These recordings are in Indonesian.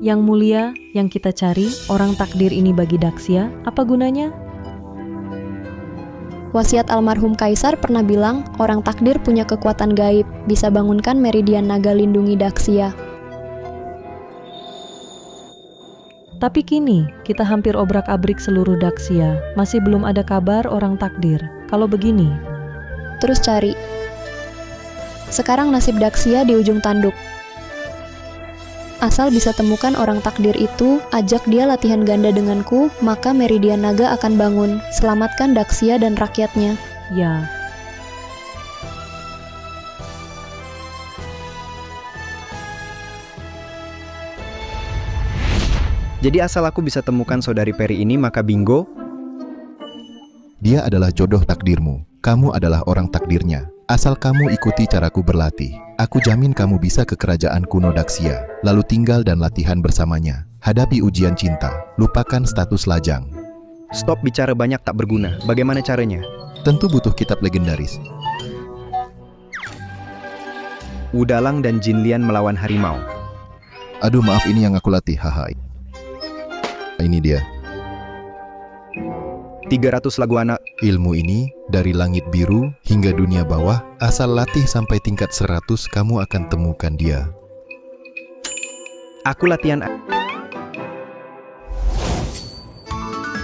Yang mulia, yang kita cari, orang takdir ini bagi Daksya, apa gunanya? Wasiat almarhum Kaisar pernah bilang, orang takdir punya kekuatan gaib, bisa bangunkan meridian naga lindungi Daksya. Tapi kini, kita hampir obrak-abrik seluruh Daksya, masih belum ada kabar orang takdir. Kalau begini, Terus cari. Sekarang nasib Daksya di ujung tanduk. Asal bisa temukan orang takdir itu, ajak dia latihan ganda denganku, maka meridian naga akan bangun. Selamatkan Daksya dan rakyatnya. ya. Jadi asal aku bisa temukan saudari Peri ini, maka bingo. Dia adalah jodoh takdirmu. Kamu adalah orang takdirnya. Asal kamu ikuti caraku berlatih, aku jamin kamu bisa ke kerajaan kuno Daksya, lalu tinggal dan latihan bersamanya. Hadapi ujian cinta, lupakan status lajang. Stop bicara banyak tak berguna. Bagaimana caranya? Tentu butuh kitab legendaris. Wudalang dan Jinlian melawan harimau. Aduh maaf, ini yang aku latih, haha. Ini dia. 300 lagu anak. Ilmu ini, dari langit biru hingga dunia bawah, asal latih sampai tingkat 100, kamu akan temukan dia. Aku latihan.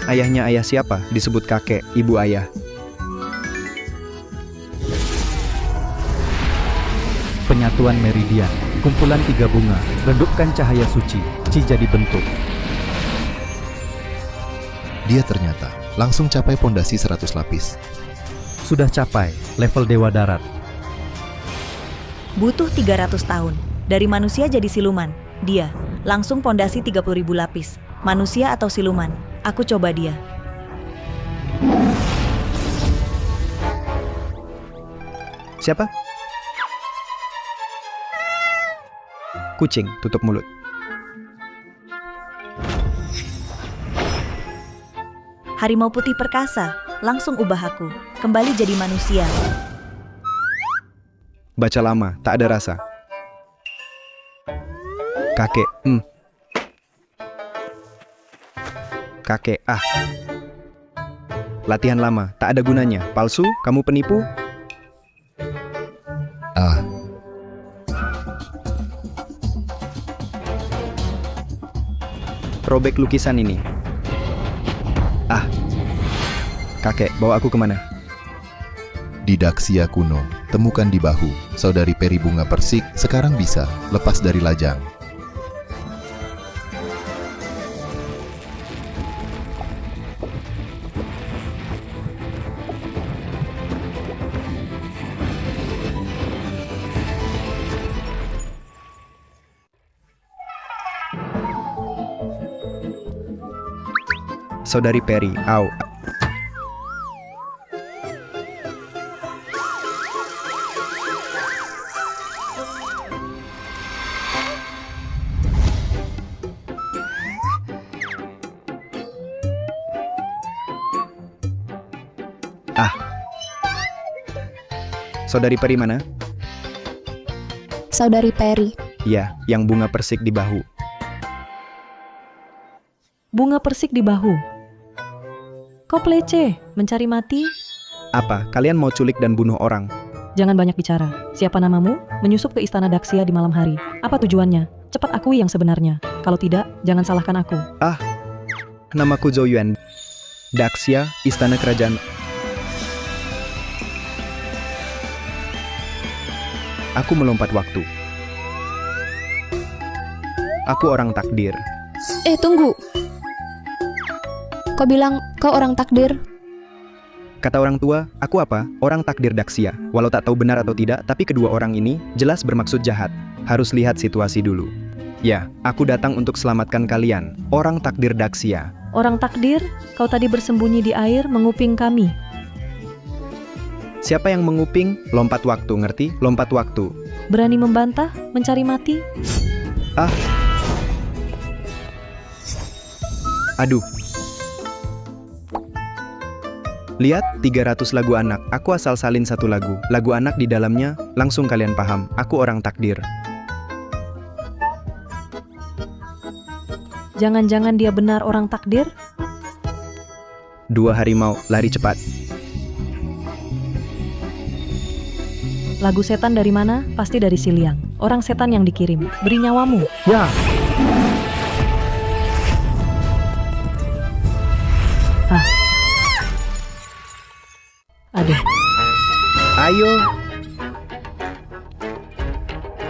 Ayahnya ayah siapa? Disebut kakek, ibu ayah. Penyatuan meridian, kumpulan 3 bunga, redupkan cahaya suci, Ci jadi bentuk. Dia ternyata langsung capai pondasi 100 lapis. Sudah capai level Dewa Darat. Butuh 300 tahun. Dari manusia jadi siluman. Dia, langsung pondasi 30.000 lapis. Manusia atau siluman? Aku coba dia. Siapa? Kucing, tutup mulut. Harimau putih perkasa, langsung ubah aku. Kembali jadi manusia. Baca lama, tak ada rasa. Kakek, Kakek, Latihan lama, tak ada gunanya. Palsu, kamu penipu? Robek lukisan ini. Kakek, bawa aku kemana? Di Daksya kuno, temukan di bahu, saudari Peri bunga persik, sekarang bisa, lepas dari lajang. Saudari Peri, au. Saudari Peri mana? Saudari Peri. Ya, yang bunga persik di bahu. Bunga persik di bahu. Kok pelece? Mencari mati? Apa, kalian mau culik dan bunuh orang? Jangan banyak bicara. Siapa namamu? Menyusup ke istana Daksya di malam hari. Apa tujuannya? Cepat akui yang sebenarnya. Kalau tidak, jangan salahkan aku. Namaku Zhou Yuan. Daksya, istana kerajaan. Aku melompat waktu. Aku orang takdir. Tunggu. Kau bilang kau orang takdir? Kata orang tua, aku apa? Orang takdir Daksya. Walau tak tahu benar atau tidak, tapi kedua orang ini jelas bermaksud jahat. Harus lihat situasi dulu. Ya, aku datang untuk selamatkan kalian. Orang takdir Daksya. Orang takdir, kau tadi bersembunyi di air menguping kami. Siapa yang menguping? Lompat waktu, ngerti? Lompat waktu. Berani membantah? Mencari mati? Aduh. Lihat, 300 lagu anak. Aku asal salin satu lagu. Lagu anak di dalamnya, langsung kalian paham. Aku orang takdir. Jangan-jangan dia benar orang takdir? 2 harimau, lari cepat. Lagu setan dari mana? Pasti dari si Liang. Orang setan yang dikirim. Beri nyawamu. Ya, Aduh, Ayo.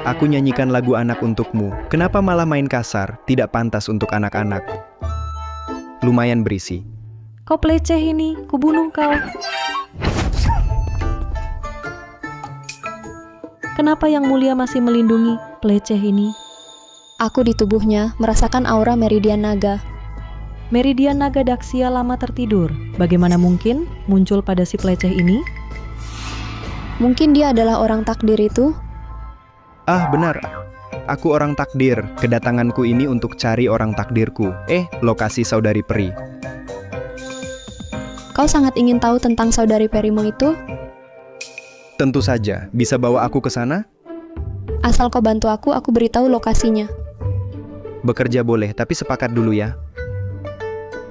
Aku nyanyikan lagu anak untukmu. Kenapa malah main kasar? Tidak pantas untuk anak-anak. Lumayan berisi. kau peleceh ini. Kubunuh kau. Kenapa Yang Mulia masih melindungi peleceh ini? Aku di tubuhnya merasakan aura meridian naga. Meridian naga Daxia lama tertidur. Bagaimana mungkin muncul pada si peleceh ini? Mungkin dia adalah orang takdir itu? Ah, benar. Aku orang takdir. Kedatanganku ini untuk cari orang takdirku. Lokasi saudari peri. Kau sangat ingin tahu tentang saudari perimu itu? Tentu saja. Bisa bawa aku ke sana? Asal kau bantu aku beritahu lokasinya. Bekerja boleh, tapi sepakat dulu ya.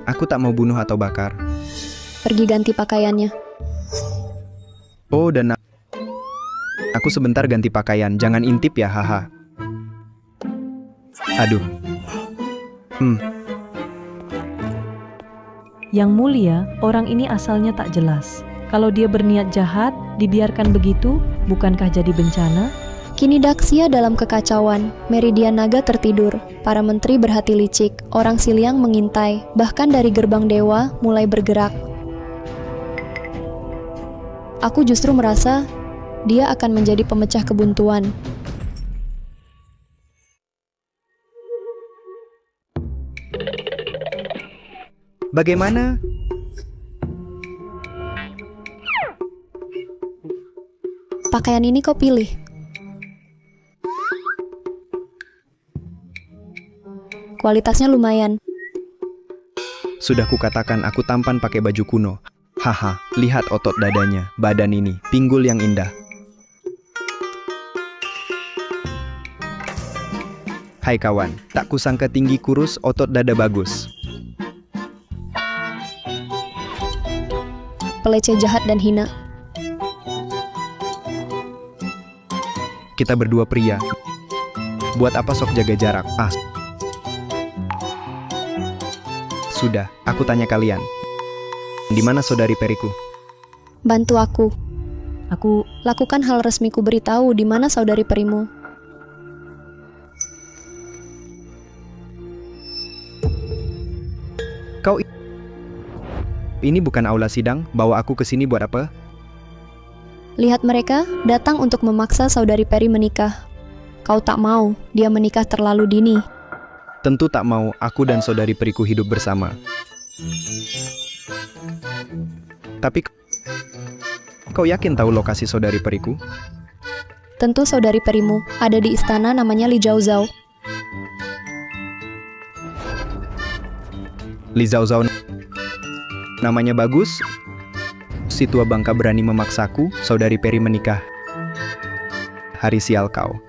Aku tak mau bunuh atau bakar. Pergi ganti pakaiannya. Oh, dan aku sebentar ganti pakaian. Jangan intip ya, haha. Aduh. Yang Mulia, orang ini asalnya tak jelas. Kalau dia berniat jahat, dibiarkan begitu, bukankah jadi bencana? Kini Daxia dalam kekacauan, meridian naga tertidur, para menteri berhati licik, orang Siliang mengintai, bahkan dari gerbang dewa mulai bergerak. Aku justru merasa dia akan menjadi pemecah kebuntuan. Bagaimana? Pakaian ini kau pilih. Kualitasnya lumayan. Sudah kukatakan aku tampan pakai baju kuno. Haha, lihat otot dadanya, badan ini, pinggul yang indah. Hai kawan, tak kusangka tinggi kurus, otot dada bagus. Peleceh jahat dan hina. Kita berdua pria. Buat apa sok jaga jarak? Sudah, aku tanya kalian. Di mana saudari periku? Bantu aku. Aku Lakukan hal resmiku, beritahu di mana saudari perimu. Kau ini bukan aula sidang, bawa aku ke sini buat apa? Lihat mereka datang untuk memaksa saudari Peri menikah. Kau tak mau dia menikah terlalu dini. Tentu tak mau, aku dan saudari periku hidup bersama. Tapi kau yakin tahu lokasi saudari periku? Tentu saudari perimu ada di istana namanya Li Zhao Zhao. Li Zhao Zhao namanya bagus. Si tua bangka berani memaksaku, saudari Peri menikah. Hari sial kau.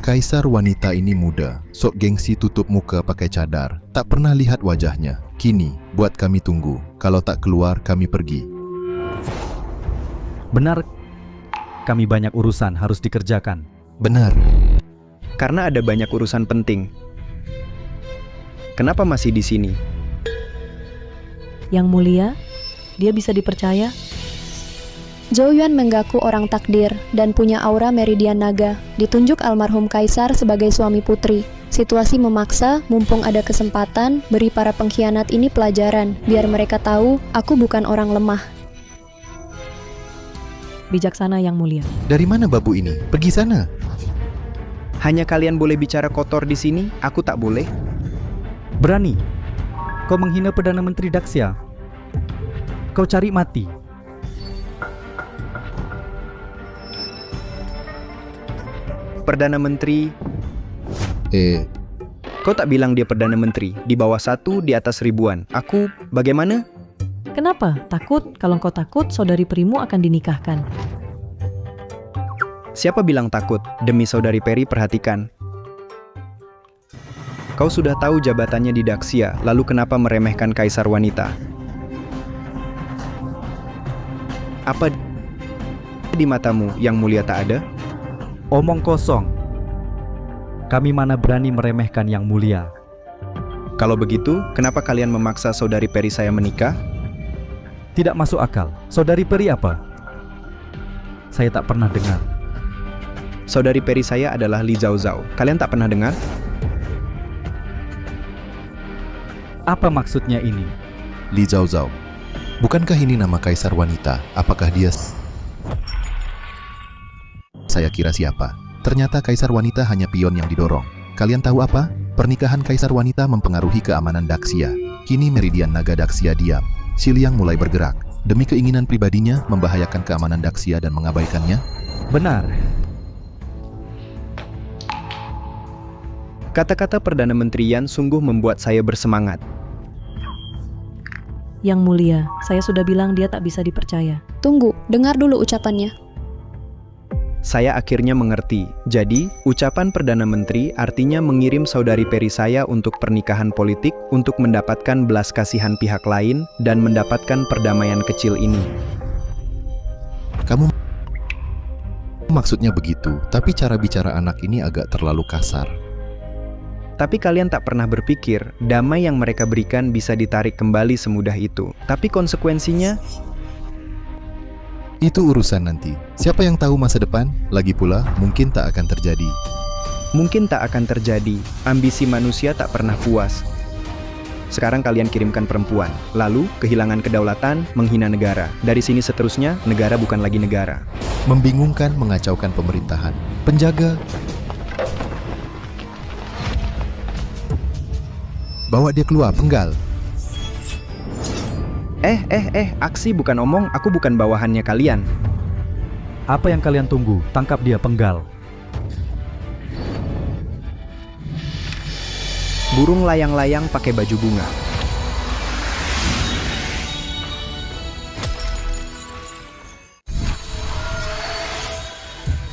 Kaisar wanita ini muda, sok gengsi tutup muka pakai cadar. Tak pernah lihat wajahnya. Kini, buat kami tunggu. Kalau tak keluar, kami pergi. benar. Kami banyak urusan harus dikerjakan. Benar. Karena ada banyak urusan penting. Kenapa masih di sini? Yang Mulia, dia bisa dipercaya? Zhou Yuan mengaku orang takdir dan punya aura meridian naga. Ditunjuk almarhum kaisar sebagai suami putri. Situasi memaksa, mumpung ada kesempatan, beri para pengkhianat ini pelajaran, biar mereka tahu aku bukan orang lemah. Bijaksana Yang Mulia. Dari mana babu ini? Pergi sana. Hanya kalian boleh bicara kotor di sini, aku tak boleh. Berani? Kau menghina Perdana Menteri Daxia. Kau cari mati. Perdana Menteri, kau tak bilang dia Perdana Menteri, di bawah 1, di atas 1000-an. Aku, bagaimana? Kenapa? Takut? Kalau kau takut, saudari Perimu akan dinikahkan. Siapa bilang takut? Demi saudari Peri, perhatikan. Kau sudah tahu jabatannya di Daxia, lalu kenapa meremehkan kaisar wanita? Apa di matamu yang mulia tak ada? Omong kosong. Kami mana berani meremehkan yang mulia. Kalau begitu, kenapa kalian memaksa saudari Peri saya menikah? Tidak masuk akal. Saudari Peri apa? Saya tak pernah dengar. Saudari Peri saya adalah Li Zhao Zhao. Kalian tak pernah dengar? Apa maksudnya ini? Li Zhao Zhao. Bukankah ini nama kaisar wanita? Apakah dia... Saya kira siapa? Ternyata kaisar wanita hanya pion yang didorong. Kalian tahu apa? Pernikahan kaisar wanita mempengaruhi keamanan Daxia. Kini meridian naga Daxia diam. Si Liang mulai bergerak. Demi keinginan pribadinya membahayakan keamanan Daxia dan mengabaikannya. Benar. Kata-kata Perdana Menteri Yan sungguh membuat saya bersemangat. Yang mulia, saya sudah bilang dia tak bisa dipercaya. Tunggu, dengar dulu ucapannya. Saya akhirnya mengerti. Jadi, ucapan Perdana Menteri artinya mengirim saudari Peri saya untuk pernikahan politik untuk mendapatkan belas kasihan pihak lain dan mendapatkan perdamaian kecil ini. Kamu maksudnya begitu, tapi cara bicara anak ini agak terlalu kasar. Tapi kalian tak pernah berpikir, damai yang mereka berikan bisa ditarik kembali semudah itu. Tapi konsekuensinya... Itu urusan nanti. Siapa yang tahu masa depan? Lagi pula, mungkin tak akan terjadi. Mungkin tak akan terjadi. Ambisi manusia tak pernah puas. Sekarang kalian kirimkan perempuan. Lalu, kehilangan kedaulatan, menghina negara. Dari sini seterusnya, negara bukan lagi negara. Membingungkan, mengacaukan pemerintahan. Penjaga... Bawa dia keluar, penggal. Aksi bukan omong, aku bukan bawahannya kalian. Apa yang kalian tunggu? Tangkap dia, penggal. Burung layang-layang pakai baju bunga.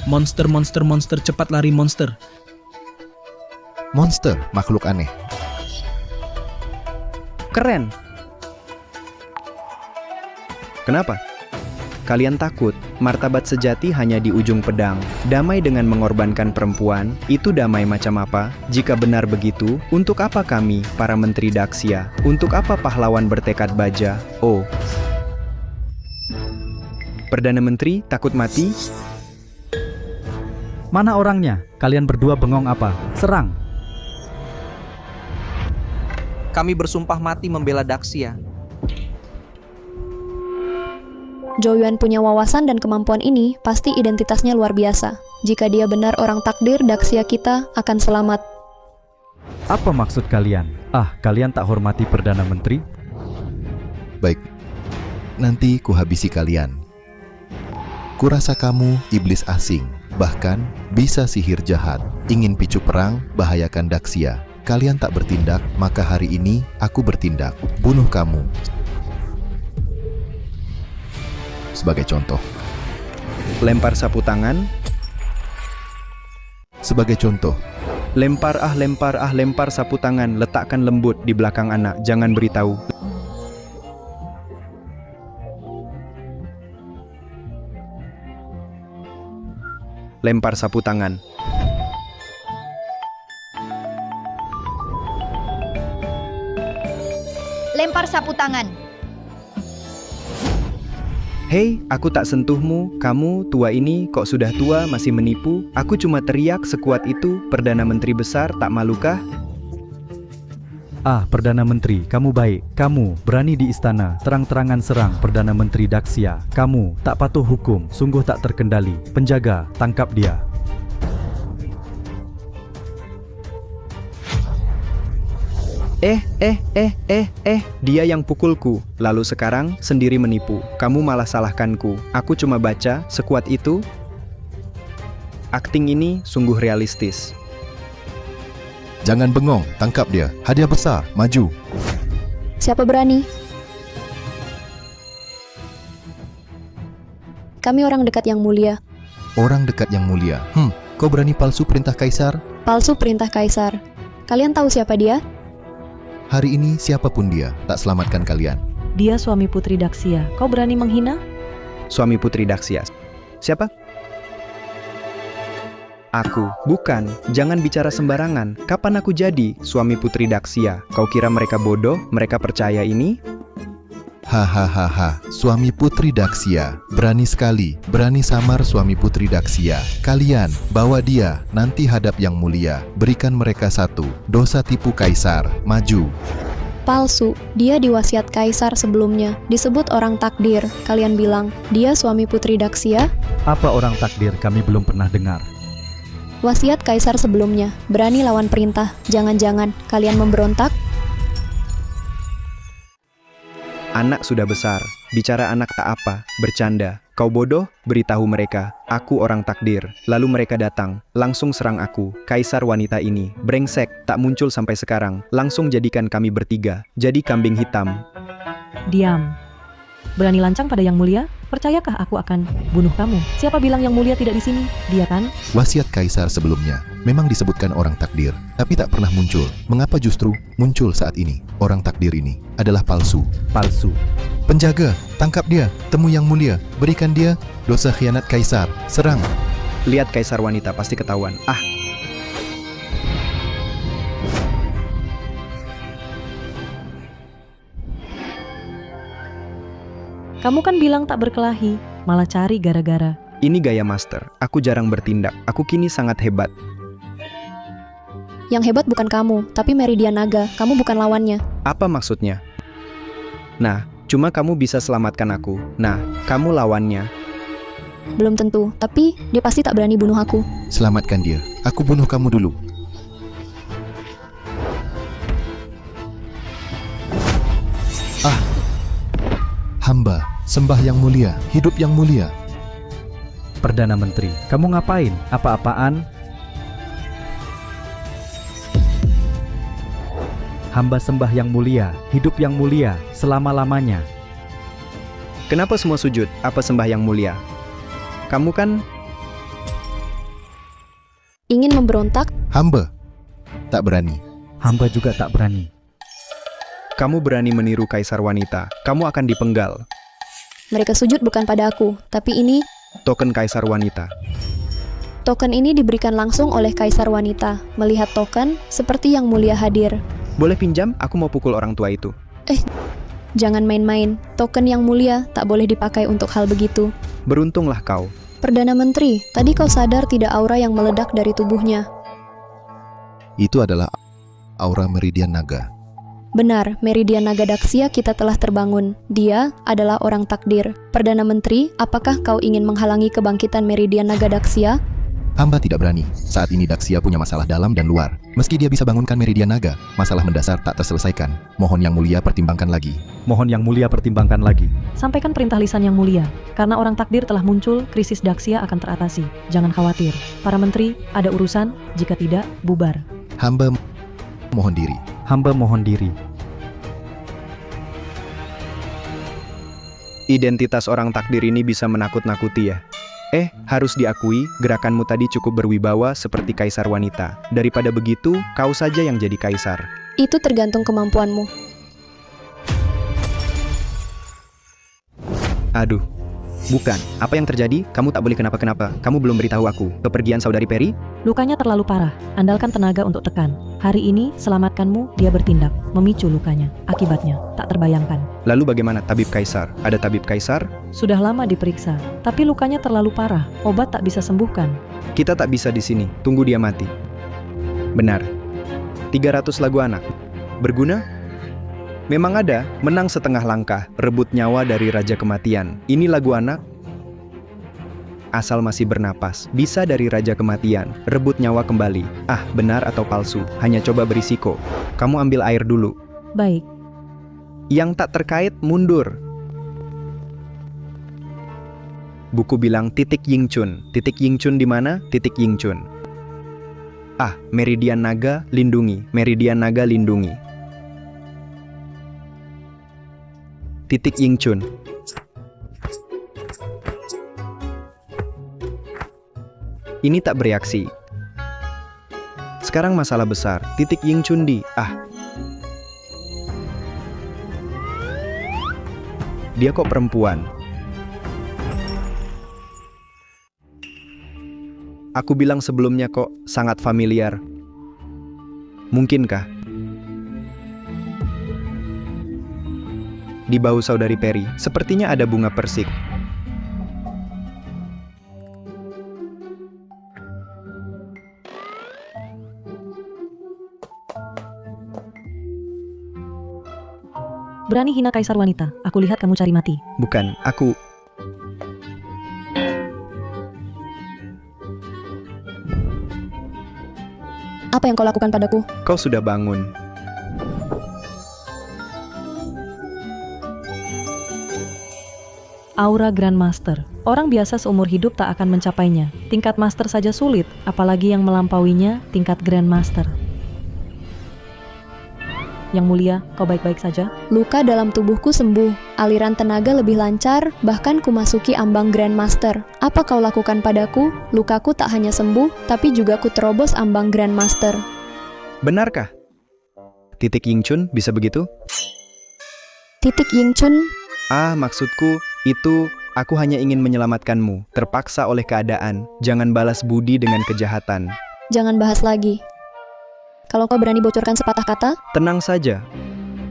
Monster, cepat lari monster. Monster, makhluk aneh. Keren. Kenapa? Kalian takut, martabat sejati hanya di ujung pedang. Damai dengan mengorbankan perempuan, itu damai macam apa? Jika benar begitu, untuk apa kami, para menteri Daxia? Untuk apa pahlawan bertekad baja? Oh. Perdana Menteri takut mati? Mana orangnya? Kalian berdua bengong apa? Serang! Kami bersumpah mati membela Daxia. Zhou Yuan punya wawasan dan kemampuan ini, pasti identitasnya luar biasa. Jika dia benar orang takdir, Daxia kita akan selamat. Apa maksud kalian? Kalian tak hormati Perdana Menteri? Baik, nanti kuhabisi kalian. Kurasa kamu iblis asing, bahkan bisa sihir jahat. Ingin picu perang, bahayakan Daxia. Kalian tak bertindak, maka hari ini aku bertindak. Bunuh kamu. Sebagai contoh. Lempar sapu tangan. Sebagai contoh. Lempar sapu tangan. Letakkan lembut di belakang anak. Jangan beritahu. Lempar sapu tangan. Lempar sapu tangan. Hei, aku tak sentuhmu, kamu tua ini kok sudah tua masih menipu? Aku cuma teriak sekuat itu, Perdana Menteri besar tak malukah? Perdana Menteri, kamu baik. Kamu berani di istana, terang-terangan serang Perdana Menteri Daxia. Kamu tak patuh hukum, sungguh tak terkendali. Penjaga, tangkap dia. Dia yang pukulku, lalu sekarang sendiri menipu. Kamu malah salahkanku. Aku cuma baca, sekuat itu. Akting ini sungguh realistis. Jangan bengong, tangkap dia. Hadiah besar, maju. Siapa berani? Kami orang dekat yang mulia. Orang dekat yang mulia. Kau berani palsu perintah kaisar? Palsu perintah kaisar. Kalian tahu siapa dia? Hari ini siapapun dia, tak selamatkan kalian. Dia suami Putri Daksia. Kau berani menghina? Suami Putri Daksia. Siapa? Aku. Bukan. Jangan bicara sembarangan. Kapan aku jadi suami Putri Daksia? Kau kira mereka bodoh? Mereka percaya ini? Hahaha, suami Putri Daksia. Berani sekali, berani samar suami Putri Daksia. Kalian, bawa dia, nanti hadap yang mulia. Berikan mereka satu, dosa tipu kaisar, maju. Palsu, dia diwasiat kaisar sebelumnya, disebut orang takdir. Kalian bilang, dia suami Putri Daksia? Apa orang takdir kami belum pernah dengar. Wasiat kaisar sebelumnya, berani lawan perintah. Jangan-jangan kalian memberontak? Anak sudah besar. Bicara anak tak apa, bercanda. Kau bodoh? Beritahu mereka, aku orang takdir. Lalu mereka datang, langsung serang aku. Kaisar wanita ini, brengsek, tak muncul sampai sekarang. Langsung jadikan kami bertiga, jadi kambing hitam. Diam. Berani lancang pada Yang Mulia? Percayakah aku akan bunuh kamu? Siapa bilang Yang Mulia tidak di sini? Dia kan? Wasiat kaisar sebelumnya memang disebutkan orang takdir, tapi tak pernah muncul. Mengapa justru muncul saat ini? Orang takdir ini adalah palsu. Palsu. Penjaga, tangkap dia. Temu Yang Mulia, berikan dia dosa khianat kaisar. Serang. Lihat kaisar wanita, pasti ketahuan. Ah, Kamu kan bilang tak berkelahi, malah cari gara-gara. ini gaya master. Aku jarang bertindak. Aku kini sangat hebat. Yang hebat bukan kamu, tapi Meridian Naga. Kamu bukan lawannya. Apa maksudnya? Nah, cuma kamu bisa selamatkan aku. Nah, kamu lawannya. Belum tentu, tapi dia pasti tak berani bunuh aku. Selamatkan dia. Aku bunuh kamu dulu. Ah, hamba, sembah Yang Mulia, hidup Yang Mulia. Perdana Menteri, kamu ngapain? Apa-apaan? Hamba sembah Yang Mulia, hidup Yang Mulia, selama-lamanya. Kenapa semua sujud? Apa sembah Yang Mulia? Kamu kan Ingin memberontak? Hamba tak berani. Hamba juga tak berani. kamu berani meniru kaisar wanita. Kamu akan dipenggal. Mereka sujud bukan pada aku, tapi ini, Token kaisar wanita. token ini diberikan langsung oleh kaisar wanita. Melihat token, seperti Yang Mulia hadir. Boleh pinjam? Aku mau pukul orang tua itu. Jangan main-main, token Yang Mulia tak boleh dipakai untuk hal begitu. Beruntunglah kau. Perdana Menteri, tadi kau sadar tidak aura yang meledak dari tubuhnya? Itu adalah aura Meridian Naga. Benar, Meridian Naga Daksia kita telah terbangun. Dia adalah orang takdir. Perdana Menteri, apakah kau ingin menghalangi kebangkitan Meridian Naga Daksia? Hamba tidak berani. Saat ini Daksia punya masalah dalam dan luar. Meski dia bisa bangunkan Meridian Naga, masalah mendasar tak terselesaikan. Mohon Yang Mulia pertimbangkan lagi. Mohon Yang Mulia pertimbangkan lagi. Sampaikan perintah lisan Yang Mulia. Karena orang takdir telah muncul, krisis Daksia akan teratasi. Jangan khawatir. Para menteri, ada urusan. Jika tidak, bubar. Hamba mohon diri. Hamba mohon diri. Identitas orang takdir ini bisa menakut-nakuti ya. Harus diakui, gerakanmu tadi cukup berwibawa seperti kaisar wanita. Daripada begitu, kau saja yang jadi kaisar. Itu tergantung kemampuanmu. Aduh, bukan. Apa yang terjadi? Kamu tak boleh kenapa-kenapa. Kamu belum beritahu aku. Kepergian saudari Peri? Lukanya terlalu parah. Andalkan tenaga untuk tekan. Hari ini, selamatkanmu, dia bertindak. Memicu lukanya. Akibatnya, tak terbayangkan. Lalu bagaimana tabib kaisar? Ada tabib kaisar? Sudah lama diperiksa. Tapi lukanya terlalu parah. Obat tak bisa sembuhkan. Kita tak bisa di sini. Tunggu dia mati. Benar. 300 lagu anak. Berguna? Memang ada. Menang setengah langkah. Rebut nyawa dari Raja Kematian. Ini lagu anak. Asal masih bernapas. Bisa dari Raja Kematian. Rebut nyawa kembali. Ah, benar atau palsu? Hanya coba berisiko. Kamu ambil air dulu. Baik. Yang tak terkait mundur. Buku bilang titik Ying Chun. Titik Ying Chun di mana? Titik Ying Chun. Ah, Meridian Naga lindungi. Meridian Naga lindungi. Titik Ying Chun. Ini tak bereaksi. Sekarang masalah besar, titik Ying Chundi. Dia kok perempuan? Aku bilang sebelumnya kok, sangat familiar. Mungkinkah? Di bahu saudari Peri, sepertinya ada bunga persik. Berani hina kaisar wanita, aku lihat kamu cari mati. Bukan, aku... Apa yang kau lakukan padaku? Kau sudah bangun. Aura Grandmaster. Orang biasa seumur hidup tak akan mencapainya. Tingkat Master saja sulit, apalagi yang melampauinya, tingkat Grandmaster. Yang mulia, kau baik-baik saja? Luka dalam tubuhku sembuh, aliran tenaga lebih lancar, bahkan kumasuki ambang Grandmaster. Apa kau lakukan padaku? Lukaku tak hanya sembuh, tapi juga ku terobos ambang Grandmaster. Benarkah? Titik Ying Chun bisa begitu? Titik Ying Chun? Maksudku, itu, aku hanya ingin menyelamatkanmu. Terpaksa oleh keadaan. Jangan balas budi dengan kejahatan. Jangan bahas lagi. Kalau kau berani bocorkan sepatah kata, Tenang saja.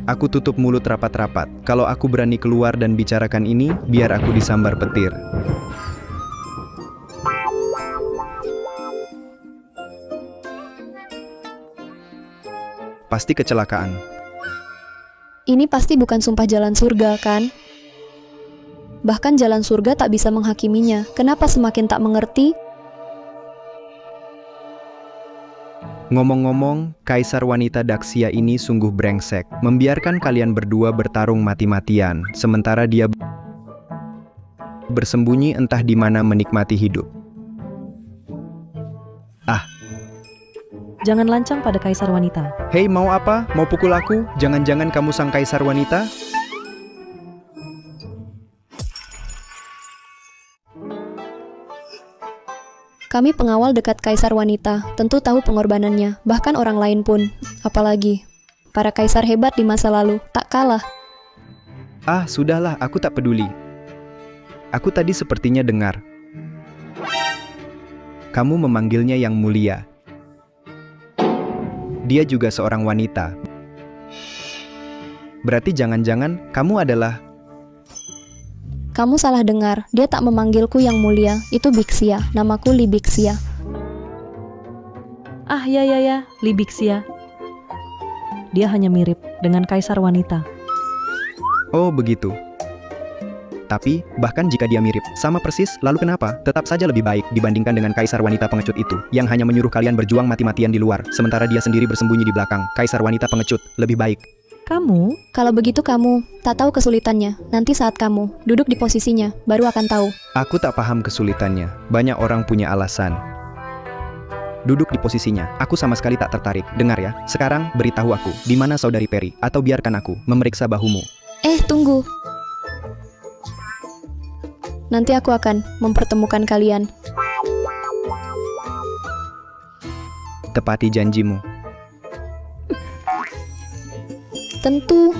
Aku tutup mulut rapat-rapat. Kalau aku berani keluar dan bicarakan ini, biar aku disambar petir. Pasti kecelakaan. ini pasti bukan sumpah jalan surga, kan? Bahkan jalan surga tak bisa menghakiminya. Kenapa semakin tak mengerti? Ngomong-ngomong, kaisar wanita Daxia ini sungguh brengsek, membiarkan kalian berdua bertarung mati-matian, sementara dia bersembunyi entah di mana menikmati hidup. Jangan lancang pada kaisar wanita. Hei, mau apa? Mau pukul aku? Jangan-jangan kamu sang kaisar wanita? Kami pengawal dekat kaisar wanita, tentu tahu pengorbanannya, bahkan orang lain pun. Apalagi, para kaisar hebat di masa lalu, tak kalah. Sudahlah, aku tak peduli. Aku tadi sepertinya dengar. Kamu memanggilnya yang mulia. Dia juga seorang wanita. Berarti jangan-jangan kamu adalah... Kamu salah dengar, dia tak memanggilku yang mulia, itu Bixia, namaku Li Bixia. Ya, Li Bixia. Dia hanya mirip dengan kaisar wanita. Oh, begitu. Tapi, bahkan jika dia mirip, sama persis, lalu kenapa? Tetap saja lebih baik dibandingkan dengan kaisar wanita pengecut itu, yang hanya menyuruh kalian berjuang mati-matian di luar, sementara dia sendiri bersembunyi di belakang. Kaisar wanita pengecut, lebih baik. Kamu? Kalau begitu kamu, tak tahu kesulitannya. Nanti saat kamu duduk di posisinya, baru akan tahu. Aku tak paham kesulitannya. Banyak orang punya alasan. Duduk di posisinya, aku sama sekali tak tertarik. Dengar ya, sekarang beritahu aku, di mana saudari Peri, atau biarkan aku memeriksa bahumu. Tunggu. Nanti aku akan mempertemukan kalian. Tepati janjimu. Tentu.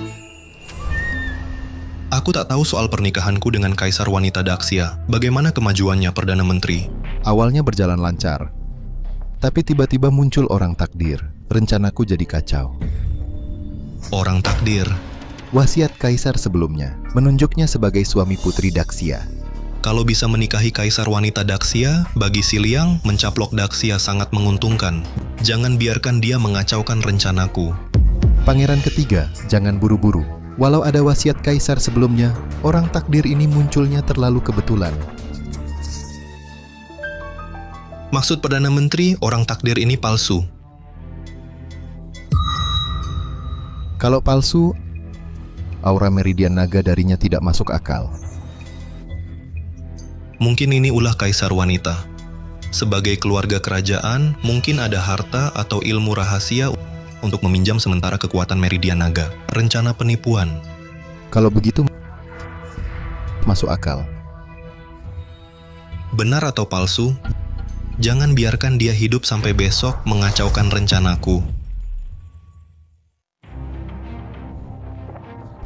Aku tak tahu soal pernikahanku dengan Kaisar Wanita Daxia. Bagaimana kemajuannya, Perdana Menteri? Awalnya berjalan lancar, tapi tiba-tiba muncul orang takdir. Rencanaku jadi kacau. Orang takdir. Wasiat kaisar sebelumnya menunjuknya sebagai suami putri Daxia. Kalau bisa menikahi Kaisar Wanita Daxia, bagi si Liang, mencaplok Daxia sangat menguntungkan. Jangan biarkan dia mengacaukan rencanaku. Pangeran ketiga, jangan buru-buru. Walau ada wasiat kaisar sebelumnya, orang takdir ini munculnya terlalu kebetulan. Maksud Perdana Menteri, orang takdir ini palsu. Kalau palsu, aura meridian naga darinya tidak masuk akal. Mungkin ini ulah Kaisar Wanita. Sebagai keluarga kerajaan, mungkin ada harta atau ilmu rahasia untuk meminjam sementara kekuatan meridian naga. Rencana penipuan. Kalau begitu, masuk akal. Benar atau palsu? Jangan biarkan dia hidup sampai besok mengacaukan rencanaku.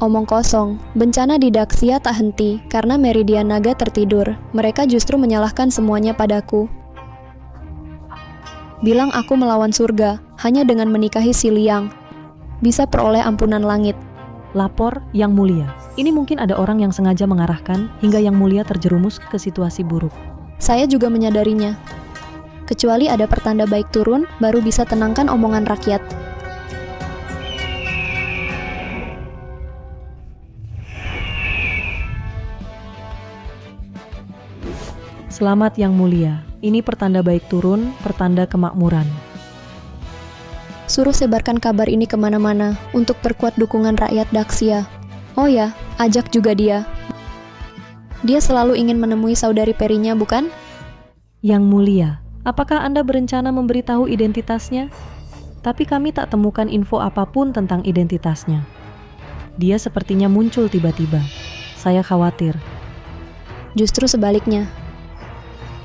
Omong kosong, bencana di Daxia tak henti karena Meridian Naga tertidur. Mereka justru menyalahkan semuanya padaku. Bilang aku melawan surga, hanya dengan menikahi si Liang. Bisa peroleh ampunan langit. Lapor Yang Mulia. Ini mungkin ada orang yang sengaja mengarahkan hingga Yang Mulia terjerumus ke situasi buruk. Saya juga menyadarinya. Kecuali ada pertanda baik turun, baru bisa tenangkan omongan rakyat. Selamat Yang Mulia. Ini pertanda baik turun, pertanda kemakmuran. Suruh sebarkan kabar ini kemana-mana untuk perkuat dukungan rakyat Daxia. Oh ya, ajak juga dia. Dia selalu ingin menemui saudari perinya, bukan? Yang Mulia, apakah Anda berencana memberitahu identitasnya? Tapi kami tak temukan info apapun tentang identitasnya. Dia sepertinya muncul tiba-tiba. Saya khawatir. Justru sebaliknya.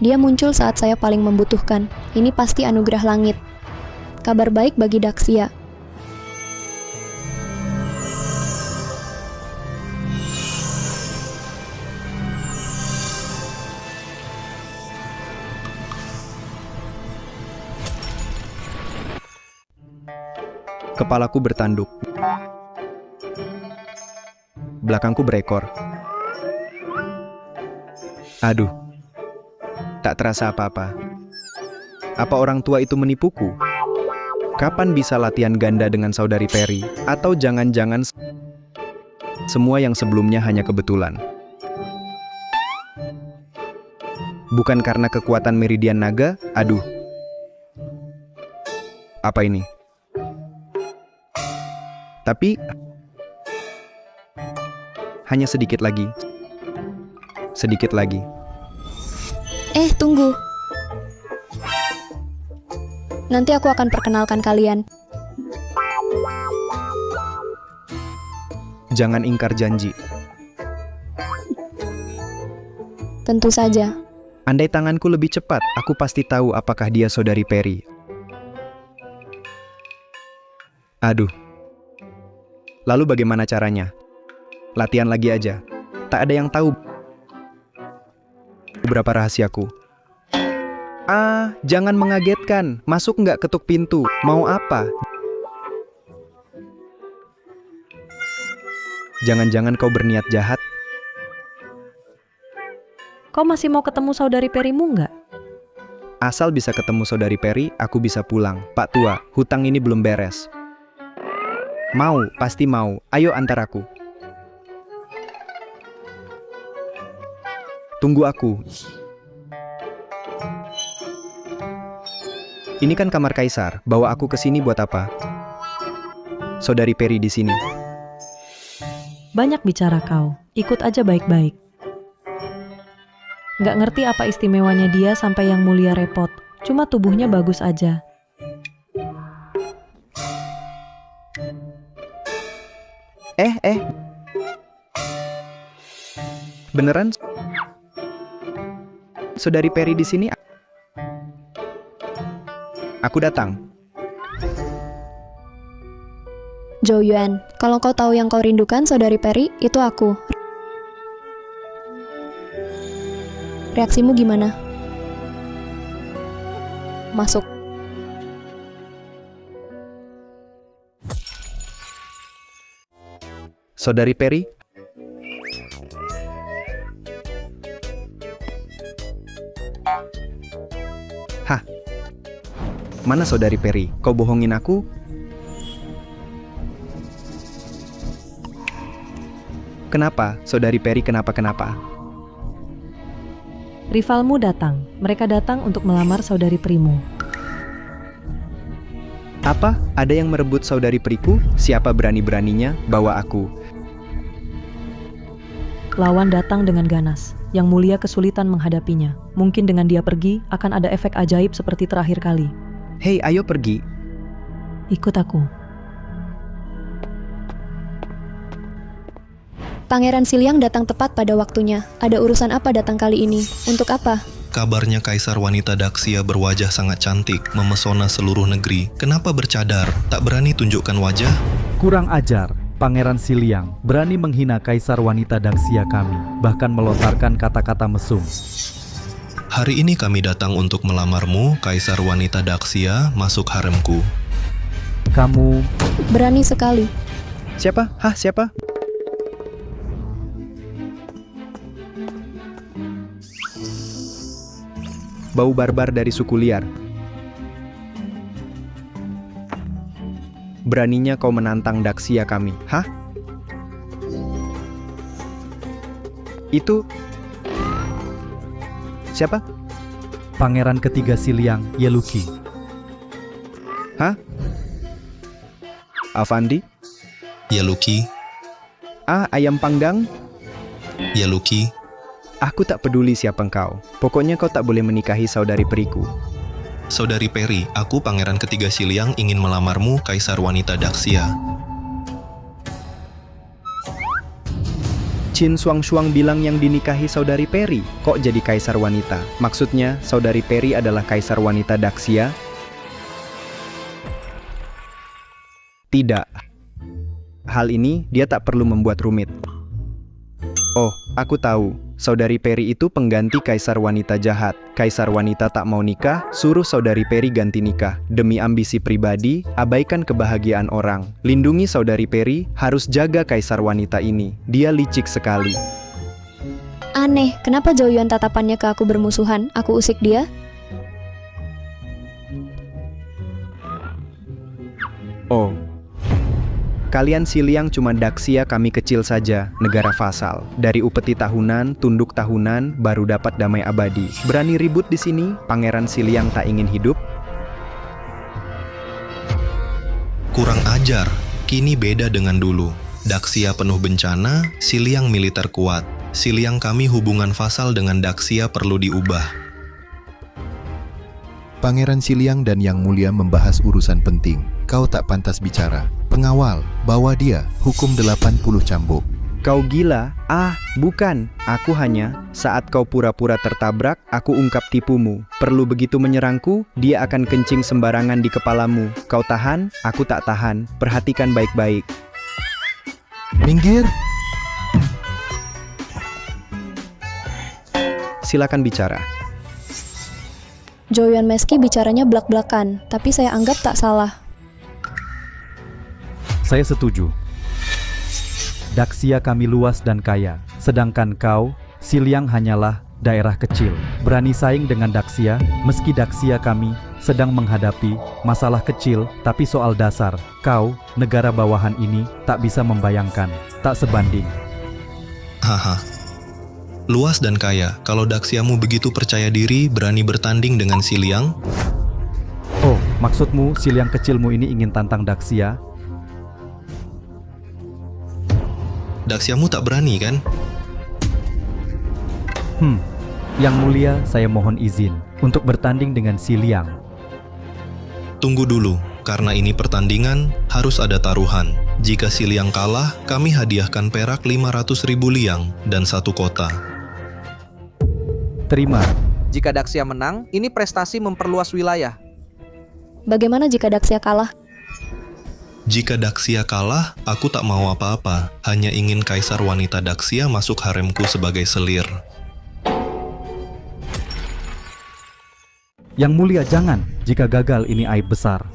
Dia muncul saat saya paling membutuhkan. Ini pasti anugerah langit. Kabar baik bagi Daxia. Kepalaku bertanduk. Belakangku berekor. Aduh. Tak terasa apa-apa. Apa orang tua itu menipuku? Kapan bisa latihan ganda dengan saudari Peri? Atau jangan-jangan semua yang sebelumnya hanya kebetulan? Bukan karena kekuatan Meridian Naga? Aduh. Apa ini? Tapi hanya sedikit lagi. Sedikit lagi. Tunggu. Nanti aku akan perkenalkan kalian. Jangan ingkar janji. Tentu saja. Andai tanganku lebih cepat, aku pasti tahu apakah dia saudari Peri. Aduh. Lalu bagaimana caranya? Latihan lagi aja. Tak ada yang tahu berapa rahasiaku. Jangan mengagetkan. Masuk nggak, ketuk pintu. Mau apa? Jangan-jangan kau berniat jahat? Kau masih mau ketemu saudari Perimu nggak? Asal bisa ketemu saudari Peri, aku bisa pulang. Pak Tua, hutang ini belum beres. Mau, pasti mau. Ayo antar aku. Tunggu aku. Ini kan kamar Kaisar. Bawa aku ke sini buat apa? Saudari Peri di sini. Banyak bicara kau. Ikut aja baik-baik. Nggak ngerti apa istimewanya dia sampai Yang Mulia repot. Cuma tubuhnya bagus aja. Beneran? Saudari Peri di sini? Aku datang. Zhou Yuan, kalau kau tahu yang kau rindukan, saudari Peri, itu aku. Reaksimu gimana? Masuk. Saudari Peri? Hah? Mana saudari Peri? Kau bohongin aku? Kenapa? Saudari Peri kenapa? Rivalmu datang. Mereka datang untuk melamar saudari Perimu. Apa? Ada yang merebut saudari Periku? Siapa berani-beraninya bawa aku? Lawan datang dengan ganas. Yang Mulia kesulitan menghadapinya. Mungkin dengan dia pergi, akan ada efek ajaib seperti terakhir kali. Hei, ayo pergi. Ikut aku. Pangeran Siliang datang tepat pada waktunya. Ada urusan apa datang kali ini? Untuk apa? Kabarnya Kaisar wanita Daksya berwajah sangat cantik, memesona seluruh negeri. Kenapa bercadar? Tak berani tunjukkan wajah? Kurang ajar, Pangeran Siliang berani menghina Kaisar wanita Daksya kami, bahkan melontarkan kata-kata mesum. Hari ini kami datang untuk melamarmu, Kaisar wanita Daksya, masuk haremku. Kamu Berani sekali. Siapa? Hah, siapa? Bau barbar dari suku liar. Beraninya kau menantang Daksya kami. Hah? Itu siapa? Pangeran ketiga Siliang, Yeluki. Hah? Avandi? Yeluki, Ah, ayam panggang? Yeluki, Aku tak peduli siapa engkau. Pokoknya kau tak boleh menikahi saudari periku. Saudari Peri, aku Pangeran ketiga Siliang ingin melamarmu, Kaisar wanita Daksya. Qin Shuang bilang yang dinikahi saudari Peri. Kok jadi kaisar wanita? Maksudnya, saudari Peri adalah kaisar wanita Daksya? Tidak. Hal ini dia tak perlu membuat rumit. Oh, aku tahu. Saudari Peri itu pengganti kaisar wanita jahat. Kaisar wanita tak mau nikah, suruh saudari Peri ganti nikah. Demi ambisi pribadi, abaikan kebahagiaan orang. Lindungi saudari Peri, harus jaga kaisar wanita ini. Dia licik sekali. Aneh, kenapa Zhou Yuan tatapannya ke aku bermusuhan? Aku usik dia? Oh. Kalian Siliang cuma Daksya kami kecil saja, negara vasal. Dari upeti tahunan, tunduk tahunan, baru dapat damai abadi. Berani ribut di sini? Pangeran Siliang tak ingin hidup? Kurang ajar, kini beda dengan dulu. Daksya penuh bencana, Siliang militer kuat. Siliang kami hubungan vasal dengan Daksya perlu diubah. Pangeran Siliang dan Yang Mulia membahas urusan penting. Kau tak pantas bicara. Pengawal, bawa dia, hukum 80 cambuk. Kau gila? Ah, bukan. Aku hanya, saat kau pura-pura tertabrak, aku ungkap tipumu. Perlu begitu menyerangku, dia akan kencing sembarangan di kepalamu. Kau tahan, aku tak tahan. Perhatikan baik-baik. Minggir! Silakan bicara. Zhou Yuan meski bicaranya blak-blakan, tapi saya anggap tak salah. Saya setuju. Daksya kami luas dan kaya, sedangkan kau, Siliang hanyalah daerah kecil. Berani saing dengan Daksya, meski Daksya kami sedang menghadapi masalah kecil, tapi soal dasar, kau, negara bawahan ini, tak bisa membayangkan, tak sebanding. Haha. Luas dan kaya, kalau Daksyamu begitu percaya diri, berani bertanding dengan Siliang? Oh, maksudmu Siliang kecilmu ini ingin tantang Daksya? Daksyamu tak berani kan? Yang Mulia, saya mohon izin untuk bertanding dengan Siliang. Tunggu dulu, karena ini pertandingan, harus ada taruhan. Jika Siliang kalah, kami hadiahkan perak 500.000 liang dan 1 kota. Terima. Jika Daksya menang, ini prestasi memperluas wilayah. Bagaimana jika Daksya kalah? Jika Daksya kalah, aku tak mau apa-apa. Hanya ingin Kaisar wanita Daksya masuk haremku sebagai selir. Yang Mulia, jangan. Jika gagal, ini aib besar.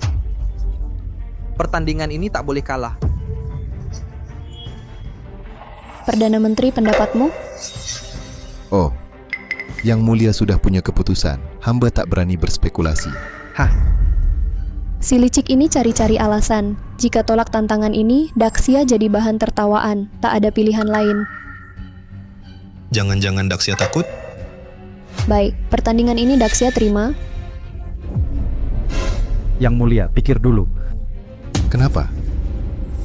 Pertandingan ini tak boleh kalah. Perdana Menteri, pendapatmu? Oh, Yang Mulia sudah punya keputusan. Hamba tak berani berspekulasi. Hah? Si licik ini cari-cari alasan. Jika tolak tantangan ini, Daksya jadi bahan tertawaan. Tak ada pilihan lain. Jangan-jangan Daksya takut? Baik, pertandingan ini Daksya terima. Yang Mulia, pikir dulu. Kenapa?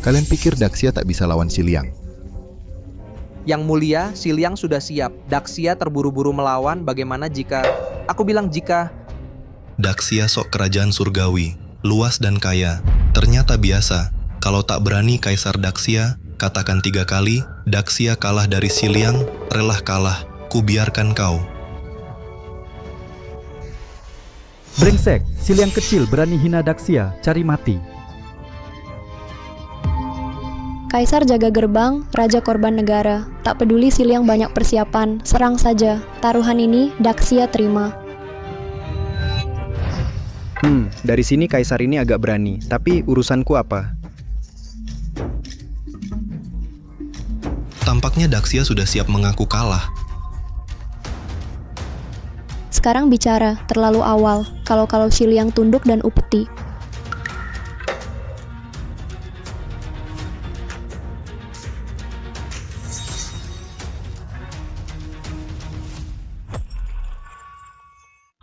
Kalian pikir Daksya tak bisa lawan Siliang? Yang Mulia, Siliang sudah siap. Daksya terburu-buru melawan. Bagaimana jika... Aku bilang jika... Daksya sok kerajaan surgawi, luas dan kaya. Ternyata biasa. Kalau tak berani Kaisar Daksya, katakan 3 kali, Daksya kalah dari Siliang, relah kalah, ku biarkan kau. Brengsek, Siliang kecil berani hina Daksya, cari mati. Kaisar jaga gerbang, raja korban negara. Tak peduli Siliang banyak persiapan, serang saja. Taruhan ini Daksya terima. Dari sini kaisar ini agak berani, tapi urusanku apa? Tampaknya Daksya sudah siap mengaku kalah. Sekarang bicara, terlalu awal. Kalau Siliang tunduk dan upeti.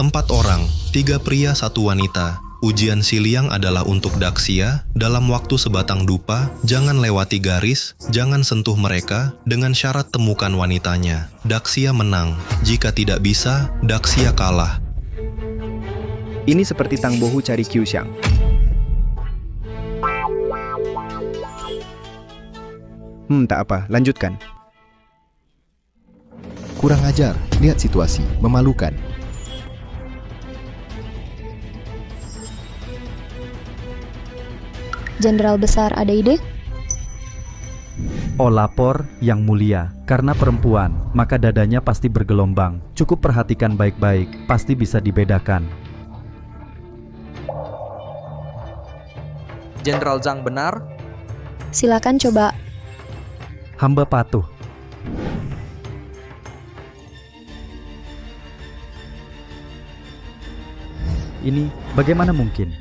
Empat orang, 3 pria, 1 wanita. Ujian Siliang adalah untuk Daksya, dalam waktu sebatang dupa, jangan lewati garis, jangan sentuh mereka, dengan syarat temukan wanitanya. Daksya menang, jika tidak bisa, Daksya kalah. Ini seperti Tang Bohu cari Qiuxiang. Tak apa, lanjutkan. Kurang ajar, lihat situasi, memalukan. Jenderal besar, ada ide? Oh lapor, Yang Mulia, karena perempuan, maka dadanya pasti bergelombang. Cukup perhatikan baik-baik, pasti bisa dibedakan. Jenderal Zhang benar? Silakan coba. Hamba patuh. Ini bagaimana mungkin?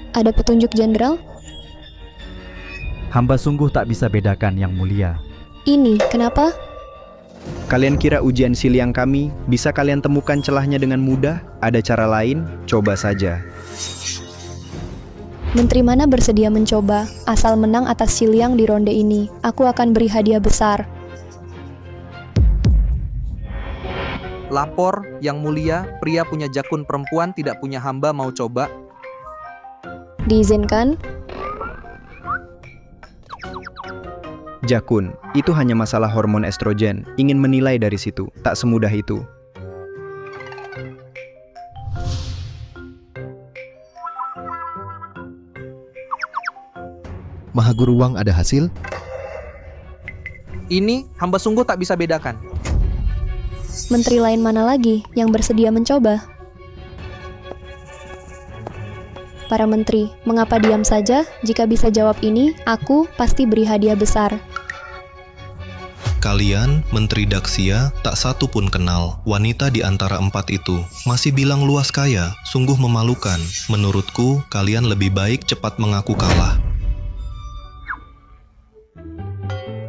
Ada petunjuk, Jenderal? Hamba sungguh tak bisa bedakan, Yang Mulia. Ini, kenapa? Kalian kira ujian Siliang kami bisa kalian temukan celahnya dengan mudah? Ada cara lain? Coba saja. Menteri mana bersedia mencoba? Asal menang atas Siliang di ronde ini, aku akan beri hadiah besar. Lapor, Yang Mulia, pria punya jakun, perempuan tidak punya, hamba mau coba. Diizinkan? Jakun, itu hanya masalah hormon estrogen. Ingin menilai dari situ, tak semudah itu. Mahaguru Wang ada hasil? Ini, hamba sungguh tak bisa bedakan. Menteri lain mana lagi yang bersedia mencoba? Para menteri, mengapa diam saja? Jika bisa jawab ini, aku pasti beri hadiah besar. Kalian, Menteri Daksya, tak satu pun kenal. Wanita di antara 4 itu masih bilang luas kaya, sungguh memalukan. Menurutku, kalian lebih baik cepat mengaku kalah.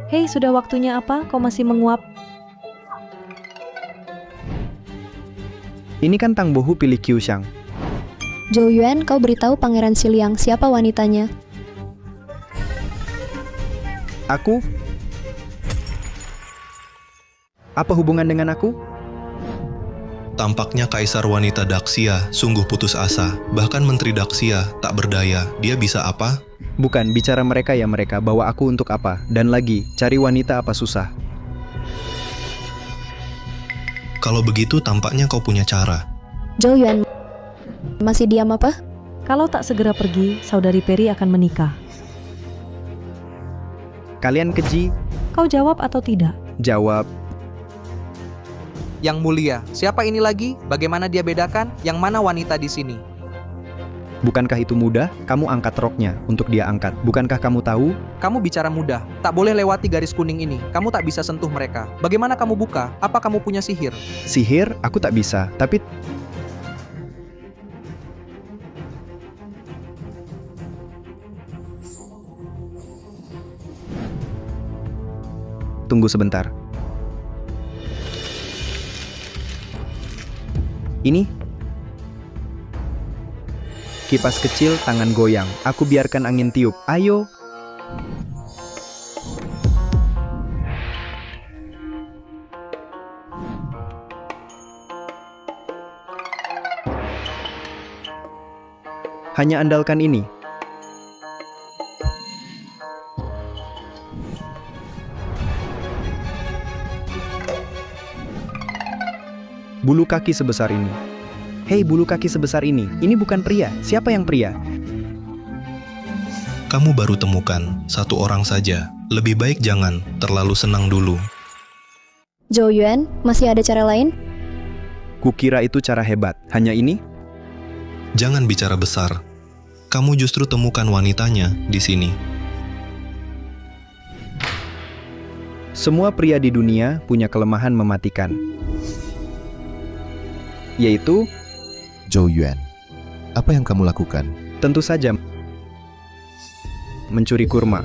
Hei, sudah waktunya apa? Kau masih menguap? Ini kan Tang Bohu pilih Qiuxiang. Zhou Yuan, kau beritahu Pangeran Siliang siapa wanitanya. Aku? Apa hubungan dengan aku? Tampaknya Kaisar Wanita Daksya sungguh putus asa. Bahkan Menteri Daksya tak berdaya. Dia bisa apa? Bukan, bicara mereka ya mereka, bawa aku untuk apa? Dan lagi, cari wanita apa susah? Kalau begitu tampaknya kau punya cara. Zhou Yuan, masih diam apa? Kalau tak segera pergi, saudari Peri akan menikah. Kalian keji? Kau jawab atau tidak? Jawab. Yang Mulia, siapa ini lagi? Bagaimana dia bedakan? Yang mana wanita di sini? Bukankah itu mudah? Kamu angkat roknya untuk dia angkat. Bukankah kamu tahu? Kamu bicara mudah, tak boleh lewati garis kuning ini. Kamu tak bisa sentuh mereka. Bagaimana kamu buka? Apa kamu punya sihir? Sihir? Aku tak bisa, tapi... Tunggu sebentar. Ini? Kipas kecil, tangan goyang. Aku biarkan angin tiup. Ayo. Hanya andalkan ini. Bulu kaki sebesar ini. Hei, bulu kaki sebesar ini bukan pria. Siapa yang pria? Kamu baru temukan satu orang saja. Lebih baik jangan terlalu senang dulu. Zhou Yuan, masih ada cara lain? Kukira itu cara hebat. Hanya ini? Jangan bicara besar. Kamu justru temukan wanitanya di sini. Semua pria di dunia punya kelemahan mematikan. Yaitu, Zhou Yuan, apa yang kamu lakukan? tentu saja, mencuri kurma.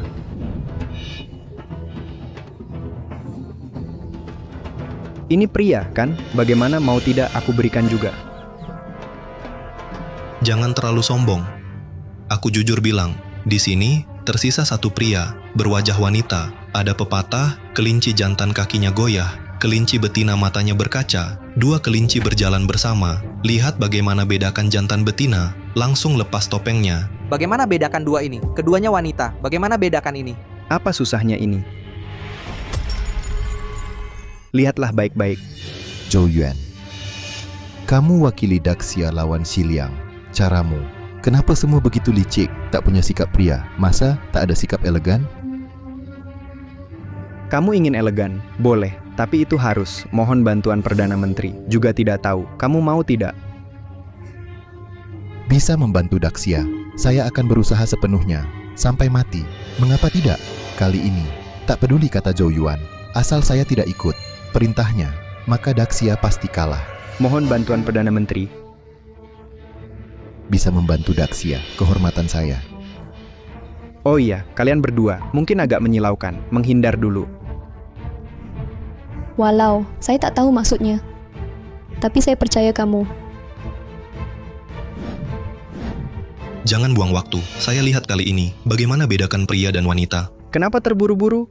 Ini pria, kan? Bagaimana mau tidak aku berikan juga? Jangan terlalu sombong. Aku jujur bilang, di sini tersisa satu pria, berwajah wanita. Ada pepatah, kelinci jantan kakinya goyah, kelinci betina matanya berkaca. Dua kelinci berjalan bersama. Lihat bagaimana bedakan jantan betina, langsung lepas topengnya. Bagaimana bedakan dua ini? Keduanya wanita. Bagaimana bedakan ini? Apa susahnya ini? Lihatlah baik-baik. Zhou Yuan, kamu wakili Daxia lawan Xiliang. Caramu, kenapa semua begitu licik, tak punya sikap pria? Masa tak ada sikap elegan? Kamu ingin elegan? Boleh, tapi itu harus. Mohon bantuan Perdana Menteri. Juga tidak tahu, kamu mau tidak? Bisa membantu Daxia. Saya akan berusaha sepenuhnya, sampai mati. Mengapa tidak? Kali ini, tak peduli kata Zhou Yuan. Asal saya tidak ikut perintahnya, maka Daxia pasti kalah. Mohon bantuan Perdana Menteri. Bisa membantu Daxia, kehormatan saya. Oh iya, kalian berdua mungkin agak menyilaukan. Menghindar dulu. Walau, saya tak tahu maksudnya. Tapi saya percaya kamu. Jangan buang waktu. Saya lihat kali ini bagaimana bedakan pria dan wanita. Kenapa terburu-buru?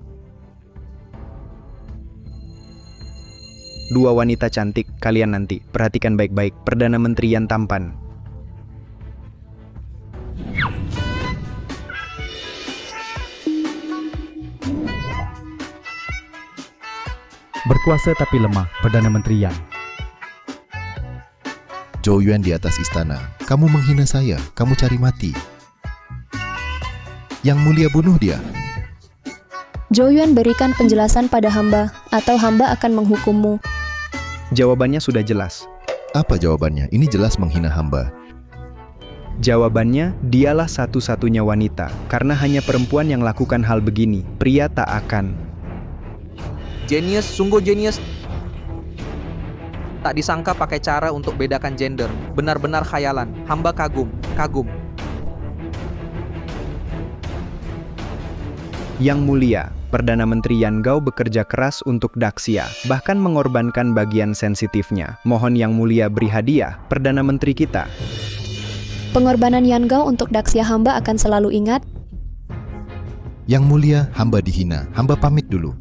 Dua wanita cantik, kalian nanti. Perhatikan baik-baik, Perdana Menteri yang tampan. Berkuasa tapi lemah, Perdana Menteri Yang. Zhou Yuan di atas istana. Kamu menghina saya, kamu cari mati. Yang mulia bunuh dia. Zhou Yuan berikan penjelasan pada hamba, atau hamba akan menghukummu. Jawabannya sudah jelas. Apa jawabannya? Ini jelas menghina hamba. Jawabannya, dialah satu-satunya wanita. Karena hanya perempuan yang lakukan hal begini. Pria tak akan. Genius, sungguh genius. Tak disangka pakai cara untuk bedakan gender. Benar-benar khayalan. Hamba kagum, kagum. Yang mulia, Perdana Menteri Yan Gao bekerja keras untuk Daxia, bahkan mengorbankan bagian sensitifnya. Mohon Yang Mulia beri hadiah, Perdana Menteri kita. Pengorbanan Yan Gao untuk Daxia hamba akan selalu ingat. Yang mulia, hamba dihina. Hamba pamit dulu.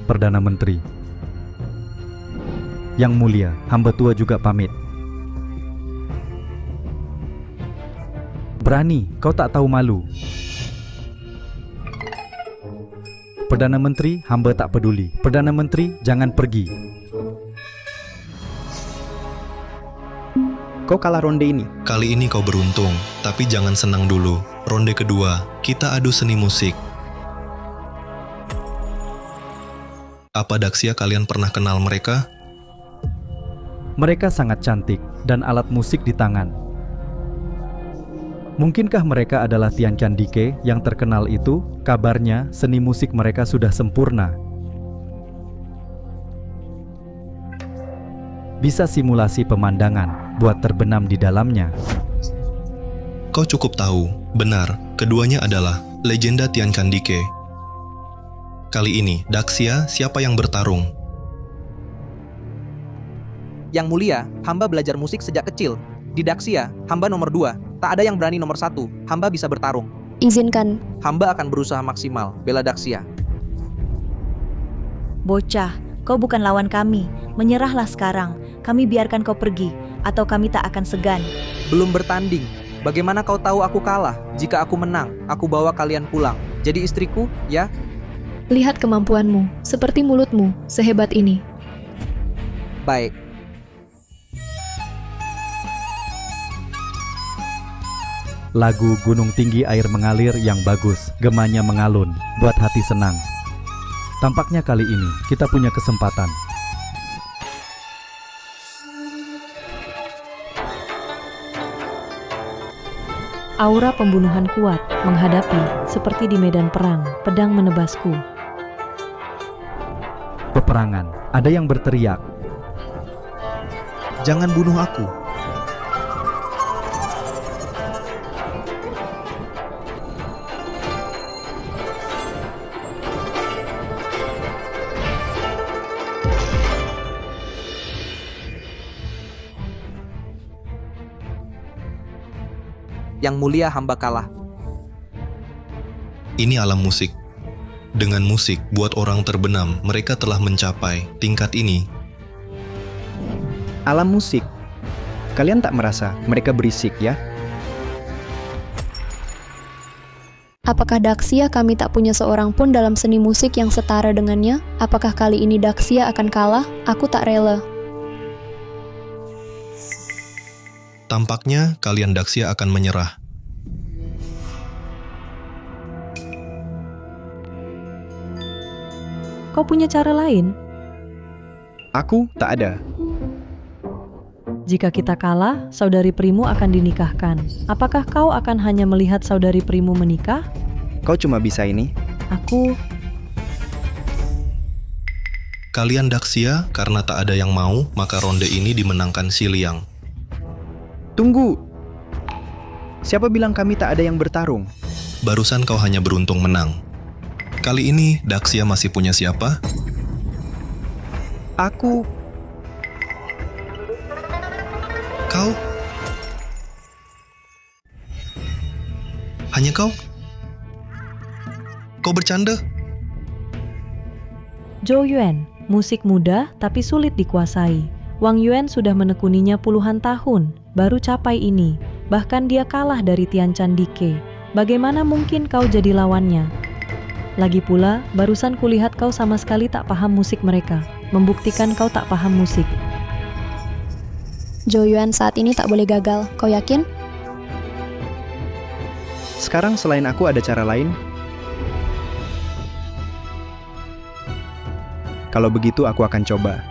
Perdana Menteri. Yang mulia, hamba tua juga pamit. Berani, kau tak tahu malu. Perdana Menteri, hamba tak peduli. Perdana Menteri, jangan pergi. Kau kalah ronde ini. Kali ini kau beruntung, tapi jangan senang dulu. Ronde kedua, kita adu seni musik. Apa Daxia kalian pernah kenal mereka? Mereka sangat cantik dan alat musik di tangan. Mungkinkah mereka adalah Tian Qian Dike yang terkenal itu? Kabarnya seni musik mereka sudah sempurna. Bisa simulasi pemandangan, buat terbenam di dalamnya. Kau cukup tahu, benar, keduanya adalah legenda Tian Qian Dike. Kali ini, Daxia, siapa yang bertarung? Yang Mulia, hamba belajar musik sejak kecil. Di Daxia, hamba nomor 2. Tak ada yang berani nomor 1. Hamba bisa bertarung. Izinkan. Hamba akan berusaha maksimal. Bela Daxia. Bocah, kau bukan lawan kami. Menyerahlah sekarang. Kami biarkan kau pergi, atau kami tak akan segan. Belum bertanding. Bagaimana kau tahu aku kalah? Jika aku menang, aku bawa kalian pulang. Jadi istriku, ya? Lihat kemampuanmu, seperti mulutmu, sehebat ini. Baik. Lagu Gunung Tinggi Air Mengalir yang bagus, gemanya mengalun, buat hati senang. Tampaknya kali ini kita punya kesempatan. Aura pembunuhan kuat menghadapi, seperti di medan perang, pedang menebasku. Peperangan, ada yang berteriak. Jangan bunuh aku. Yang mulia hamba kalah. Ini alam musik. Dengan musik, buat orang terbenam, mereka telah mencapai tingkat ini. Alam musik. Kalian tak merasa mereka berisik ya? Apakah Daxia kami tak punya seorang pun dalam seni musik yang setara dengannya? Apakah kali ini Daxia akan kalah? Aku tak rela. Tampaknya kalian Daxia akan menyerah. Kau punya cara lain? Aku tak ada. Jika kita kalah, saudari Primu akan dinikahkan. Apakah kau akan hanya melihat saudari Primu menikah? Kau cuma bisa ini. Kalian Daxia, karena tak ada yang mau, maka ronde ini dimenangkan Si Liang. Tunggu. Siapa bilang kami tak ada yang bertarung? Barusan kau hanya beruntung menang. Kali ini Daxia masih punya siapa? Aku... Kau? Hanya kau? Kau bercanda? Zhou Yuan, musik mudah tapi sulit dikuasai. Wang Yuan sudah menekuninya puluhan tahun, baru capai ini. Bahkan dia kalah dari Tianchan Dike. Bagaimana mungkin kau jadi lawannya? Lagi pula, barusan kulihat kau sama sekali tak paham musik mereka. Membuktikan kau tak paham musik. Zhou Yuan saat ini tak boleh gagal, kau yakin? Sekarang selain aku ada cara lain? Kalau begitu aku akan coba.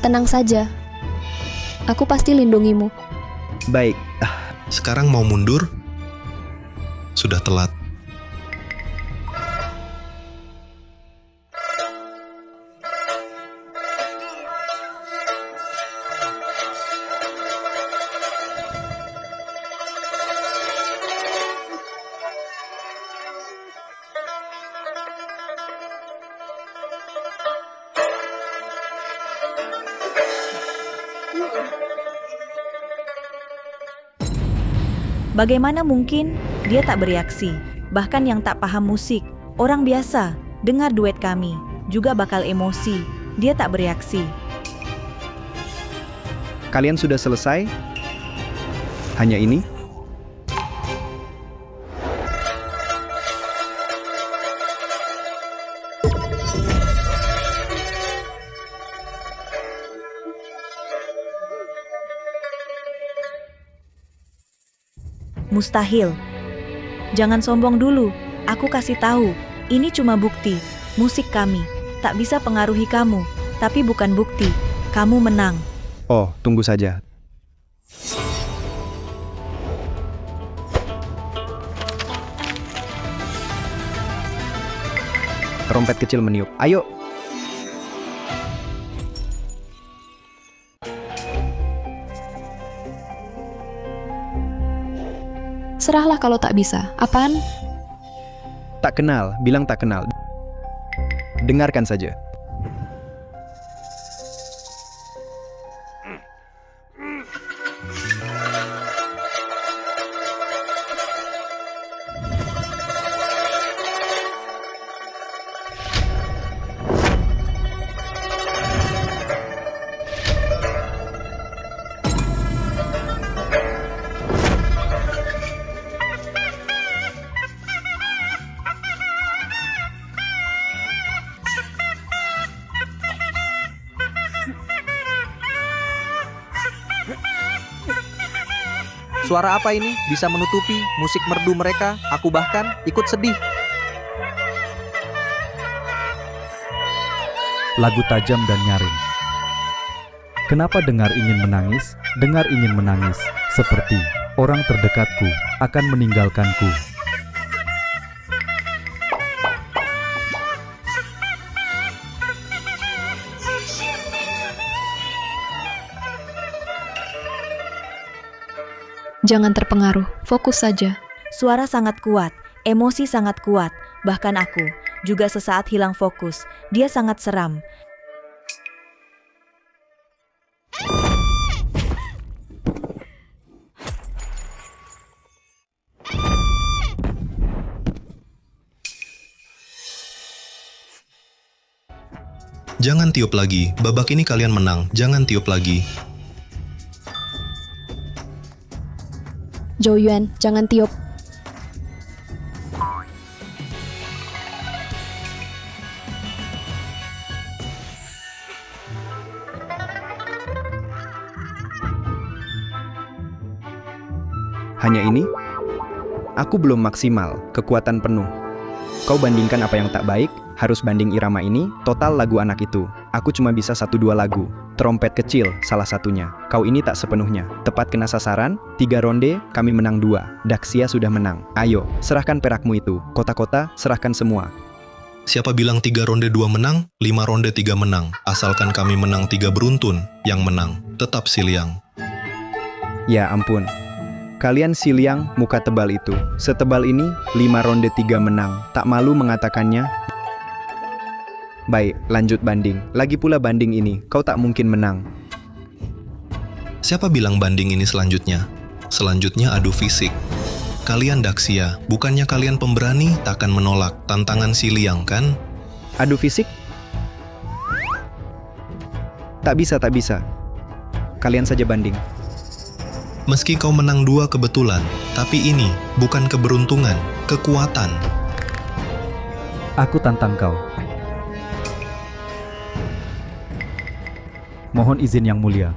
Tenang saja. Aku pasti lindungimu. Baik. Sekarang mau mundur? Sudah telat. Bagaimana mungkin dia tak bereaksi? Bahkan yang tak paham musik, orang biasa, dengar duet kami, juga bakal emosi. Dia tak bereaksi. Kalian sudah selesai? Hanya ini? Mustahil. Jangan sombong dulu. Aku kasih tahu. Ini cuma bukti. Musik kami tak bisa pengaruhi kamu. Tapi bukan bukti. Kamu menang. Oh, tunggu saja. Trompet kecil meniup. Ayo. Serahlah kalau tak bisa. Apaan? Tak kenal, bilang tak kenal. Dengarkan saja. Suara apa ini bisa menutupi musik merdu mereka? Aku bahkan ikut sedih. Lagu tajam dan nyaring. Kenapa dengar ingin menangis? Dengar ingin menangis, seperti orang terdekatku akan meninggalkanku. Jangan terpengaruh, fokus saja. Suara sangat kuat, emosi sangat kuat. Bahkan aku juga sesaat hilang fokus. Dia sangat seram. Jangan tiup lagi, babak ini kalian menang, jangan tiup lagi. Zhou Yuan, jangan tiup. Hanya ini? Aku belum maksimal, kekuatan penuh. Kau bandingkan apa yang tak baik, harus banding irama ini, total lagu anak itu. Aku cuma bisa 1-2 lagu. Trompet kecil, salah satunya. Kau ini tak sepenuhnya. Tepat kena sasaran, 3 ronde, kami menang 2. Daxia sudah menang. Ayo, serahkan perakmu itu. Kota-kota, serahkan semua. Siapa bilang 3 ronde 2 menang, 5 ronde 3 menang. Asalkan kami menang 3 beruntun, yang menang tetap Si Liang. Ya ampun. Kalian Si Liang, muka tebal itu. Setebal ini, 5 ronde 3 menang. Tak malu mengatakannya? Baik, lanjut banding. Lagi pula banding ini, kau tak mungkin menang. Siapa bilang banding ini selanjutnya? Selanjutnya adu fisik. Kalian Daxia, bukannya kalian pemberani, takkan menolak tantangan Si Liang kan? Adu fisik? Tak bisa, tak bisa. Kalian saja banding. Meski kau menang 2 kebetulan, tapi ini bukan keberuntungan, kekuatan. Aku tantang kau. Mohon izin Yang Mulia.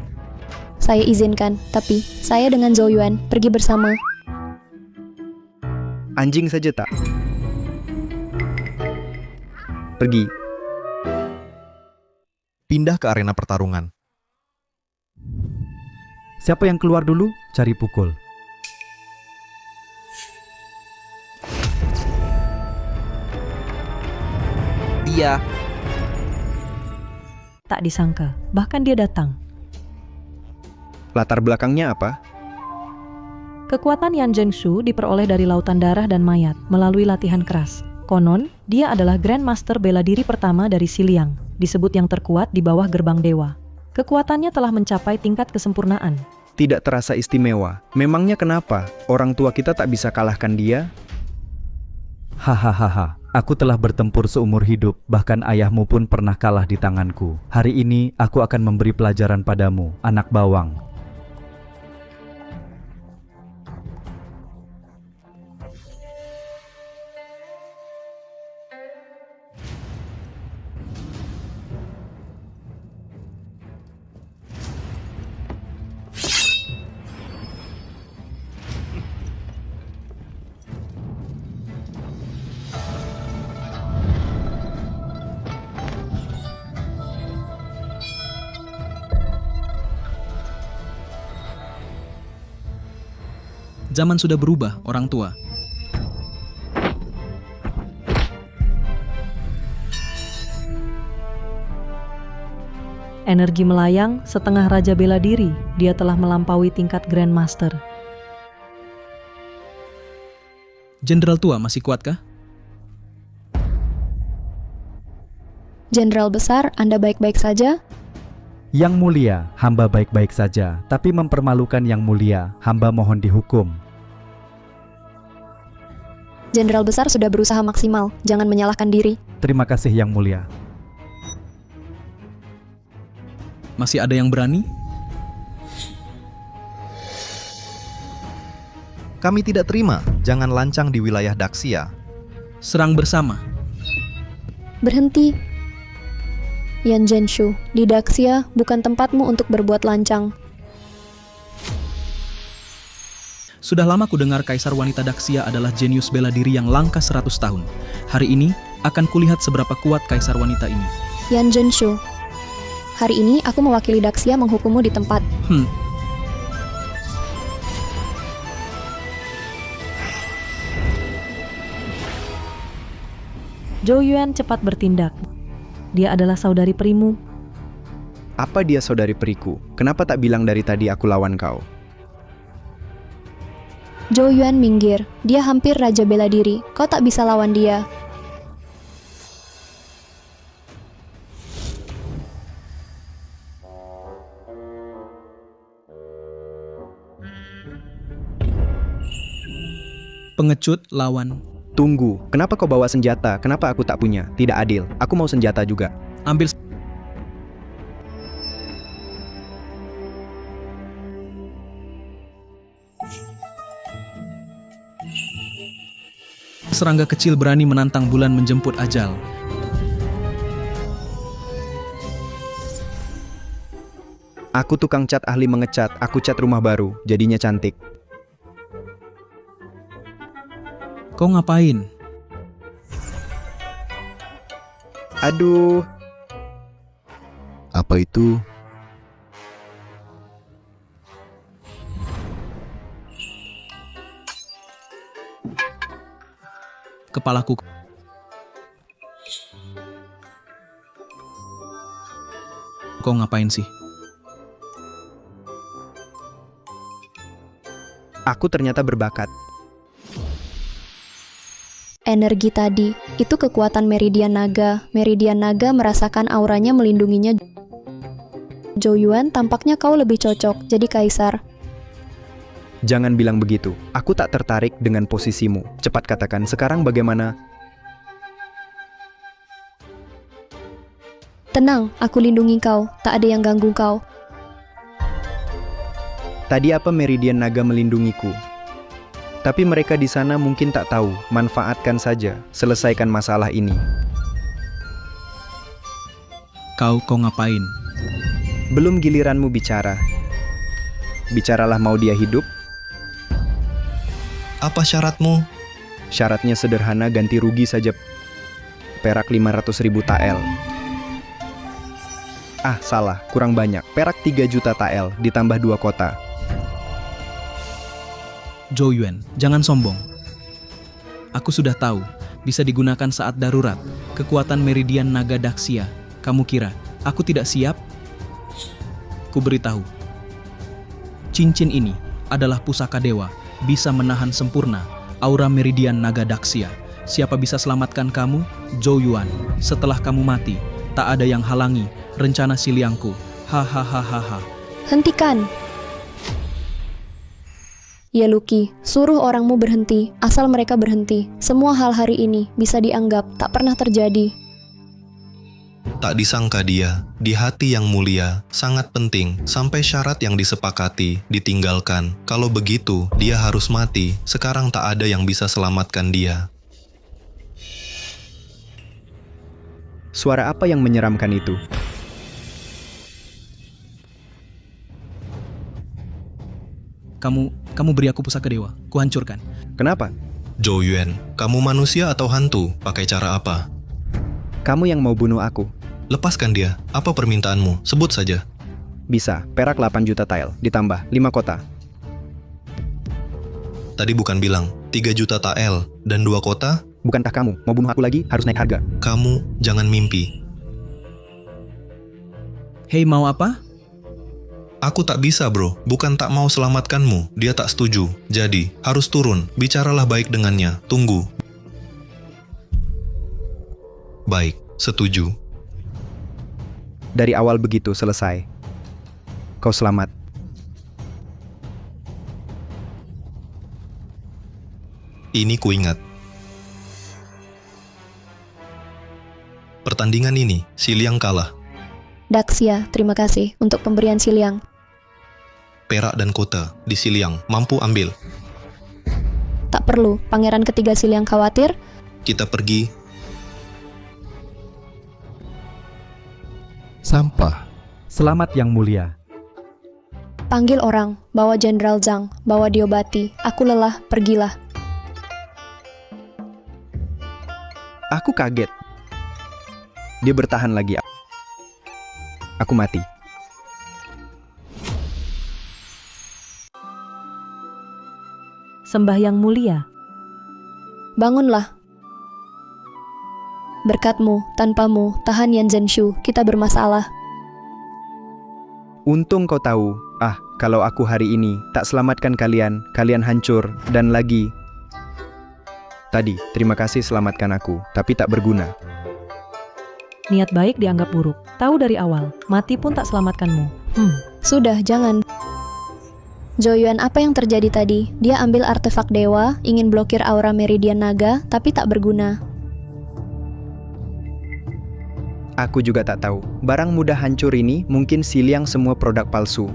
Saya izinkan, tapi saya dengan Zhou Yuan pergi bersama. Anjing saja tak? Pergi. Pindah ke arena pertarungan. Siapa yang keluar dulu, cari pukul. Dia. Tak disangka, bahkan dia datang. Latar belakangnya apa? Kekuatan Yan Zhengshu diperoleh dari lautan darah dan mayat melalui latihan keras. Konon, dia adalah Grandmaster bela diri pertama dari Si Liang, disebut yang terkuat di bawah gerbang dewa. Kekuatannya telah mencapai tingkat kesempurnaan. Tidak terasa istimewa. Memangnya kenapa? Orang tua kita tak bisa kalahkan dia? Hahaha, aku telah bertempur seumur hidup, bahkan ayahmu pun pernah kalah di tanganku. Hari ini, aku akan memberi pelajaran padamu, anak bawang. Zaman sudah berubah, orang tua. Energi melayang, setengah raja bela diri, dia telah melampaui tingkat Grandmaster. Jenderal tua masih kuatkah? Jenderal besar, Anda baik-baik saja? Yang Mulia, hamba baik-baik saja, tapi mempermalukan Yang Mulia, hamba mohon dihukum. Jenderal besar sudah berusaha maksimal, jangan menyalahkan diri. Terima kasih Yang Mulia. Masih ada yang berani? Kami tidak terima, jangan lancang di wilayah Daxia. Serang bersama. Berhenti. Yan Zhengshu, di Daxia bukan tempatmu untuk berbuat lancang. Sudah lama ku dengar Kaisar Wanita Daksya adalah jenius bela diri yang langka 100 tahun. Hari ini, akan kulihat seberapa kuat Kaisar Wanita ini. Yan Zhenshu, hari ini aku mewakili Daksya menghukummu di tempat. Zhou Yuan cepat bertindak. Dia adalah saudari perimu. Apa dia saudari periku? Kenapa tak bilang dari tadi aku lawan kau? Zhou Yuan minggir. Dia hampir raja bela diri. Kau tak bisa lawan dia. Pengecut lawan. Tunggu, kenapa kau bawa senjata? Kenapa aku tak punya? Tidak adil. Aku mau senjata juga. Ambil. Serangga kecil berani menantang bulan menjemput ajal. Aku tukang cat ahli mengecat. Aku cat rumah baru, jadinya cantik. Kau ngapain? Aduh. Apa itu? Kepalaku. Kau ngapain sih? Aku ternyata berbakat. Energi tadi, itu kekuatan Meridian Naga. Meridian Naga merasakan auranya melindunginya. Zhou Yuan, tampaknya kau lebih cocok jadi kaisar. Jangan bilang begitu. Aku tak tertarik dengan posisimu. Cepat katakan, sekarang bagaimana? Tenang, aku lindungi kau. Tak ada yang ganggu kau. Tadi apa Meridian Naga melindungiku? Tapi mereka di sana mungkin tak tahu. Manfaatkan saja. Selesaikan masalah ini. Kau ngapain? Belum giliranmu bicara. Bicaralah, mau dia hidup? Apa syaratmu? Syaratnya sederhana, ganti rugi saja. Perak 500.000 tael. Ah, salah, kurang banyak. Perak 3 juta tael, ditambah 2 kota. Zhou Yuan, jangan sombong. Aku sudah tahu, bisa digunakan saat darurat. Kekuatan Meridian Naga Daksya. Kamu kira, aku tidak siap? Ku beritahu. Cincin ini adalah pusaka dewa, bisa menahan sempurna aura Meridian Naga Daksya. Siapa bisa selamatkan kamu? Zhou Yuan. Setelah kamu mati, tak ada yang halangi rencana si Liangku. Hahaha. Hentikan! Ya Lucky, suruh orangmu berhenti, asal mereka berhenti. Semua hal hari ini bisa dianggap tak pernah terjadi. Tak disangka dia, di hati yang mulia, sangat penting, sampai syarat yang disepakati, ditinggalkan. Kalau begitu, dia harus mati. Sekarang tak ada yang bisa selamatkan dia. Suara apa yang menyeramkan itu? Kamu beri aku pusaka dewa, kuhancurkan. Kenapa? Zhou Yuan, kamu manusia atau hantu? Pakai cara apa? Kamu yang mau bunuh aku. Lepaskan dia. Apa permintaanmu? Sebut saja. Bisa, perak 8 juta tael, ditambah 5 kota. Tadi bukan bilang 3 juta tael dan 2 kota? Bukankah kamu mau bunuh aku lagi harus naik harga? Kamu jangan mimpi. Hei, mau apa? Aku tak bisa, bro. Bukan tak mau selamatkanmu. Dia tak setuju. Jadi, harus turun. Bicaralah baik dengannya. Tunggu. Baik, setuju. Dari awal begitu selesai. Kau selamat. Ini kuingat. Pertandingan ini, si Liang kalah. Daksya, terima kasih untuk pemberian si Liang. Perak dan kota di si Liang, mampu ambil. Tak perlu, pangeran ketiga si Liang khawatir. Kita pergi. Sampah. Selamat yang mulia. Panggil orang, bawa Jenderal Zhang, bawa diobati. Aku lelah, pergilah. Aku kaget. Dia bertahan lagi. Aku mati. Sembahyang mulia. Bangunlah. Berkatmu, tanpamu, tahan Yan Zhenshu, kita bermasalah. Untung kau tahu. Kalau aku hari ini tak selamatkan kalian, kalian hancur, dan lagi. Tadi, terima kasih selamatkan aku, tapi tak berguna. Niat baik dianggap buruk. Tahu dari awal, mati pun tak selamatkanmu. Sudah, jangan. Zhou Yuan, apa yang terjadi tadi? Dia ambil artefak dewa, ingin blokir aura meridian naga, tapi tak berguna. Aku juga tak tahu. Barang mudah hancur ini mungkin Xiliang semua produk palsu.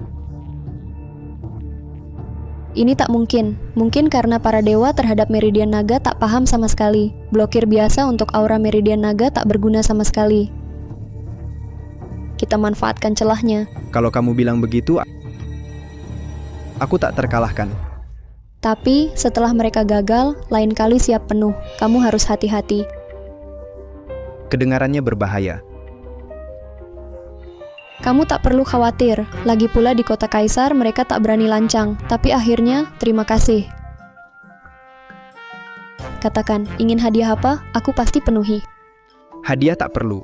Ini tak mungkin. Mungkin karena para dewa terhadap meridian naga tak paham sama sekali. Blokir biasa untuk aura meridian naga tak berguna sama sekali. Kita manfaatkan celahnya. Kalau kamu bilang begitu, aku tak terkalahkan. Tapi setelah mereka gagal, lain kali siap penuh. Kamu harus hati-hati. Kedengarannya berbahaya. Kamu tak perlu khawatir. Lagi pula di kota Kaisar mereka tak berani lancang. Tapi akhirnya, terima kasih. Katakan, ingin hadiah apa? Aku pasti penuhi. Hadiah tak perlu.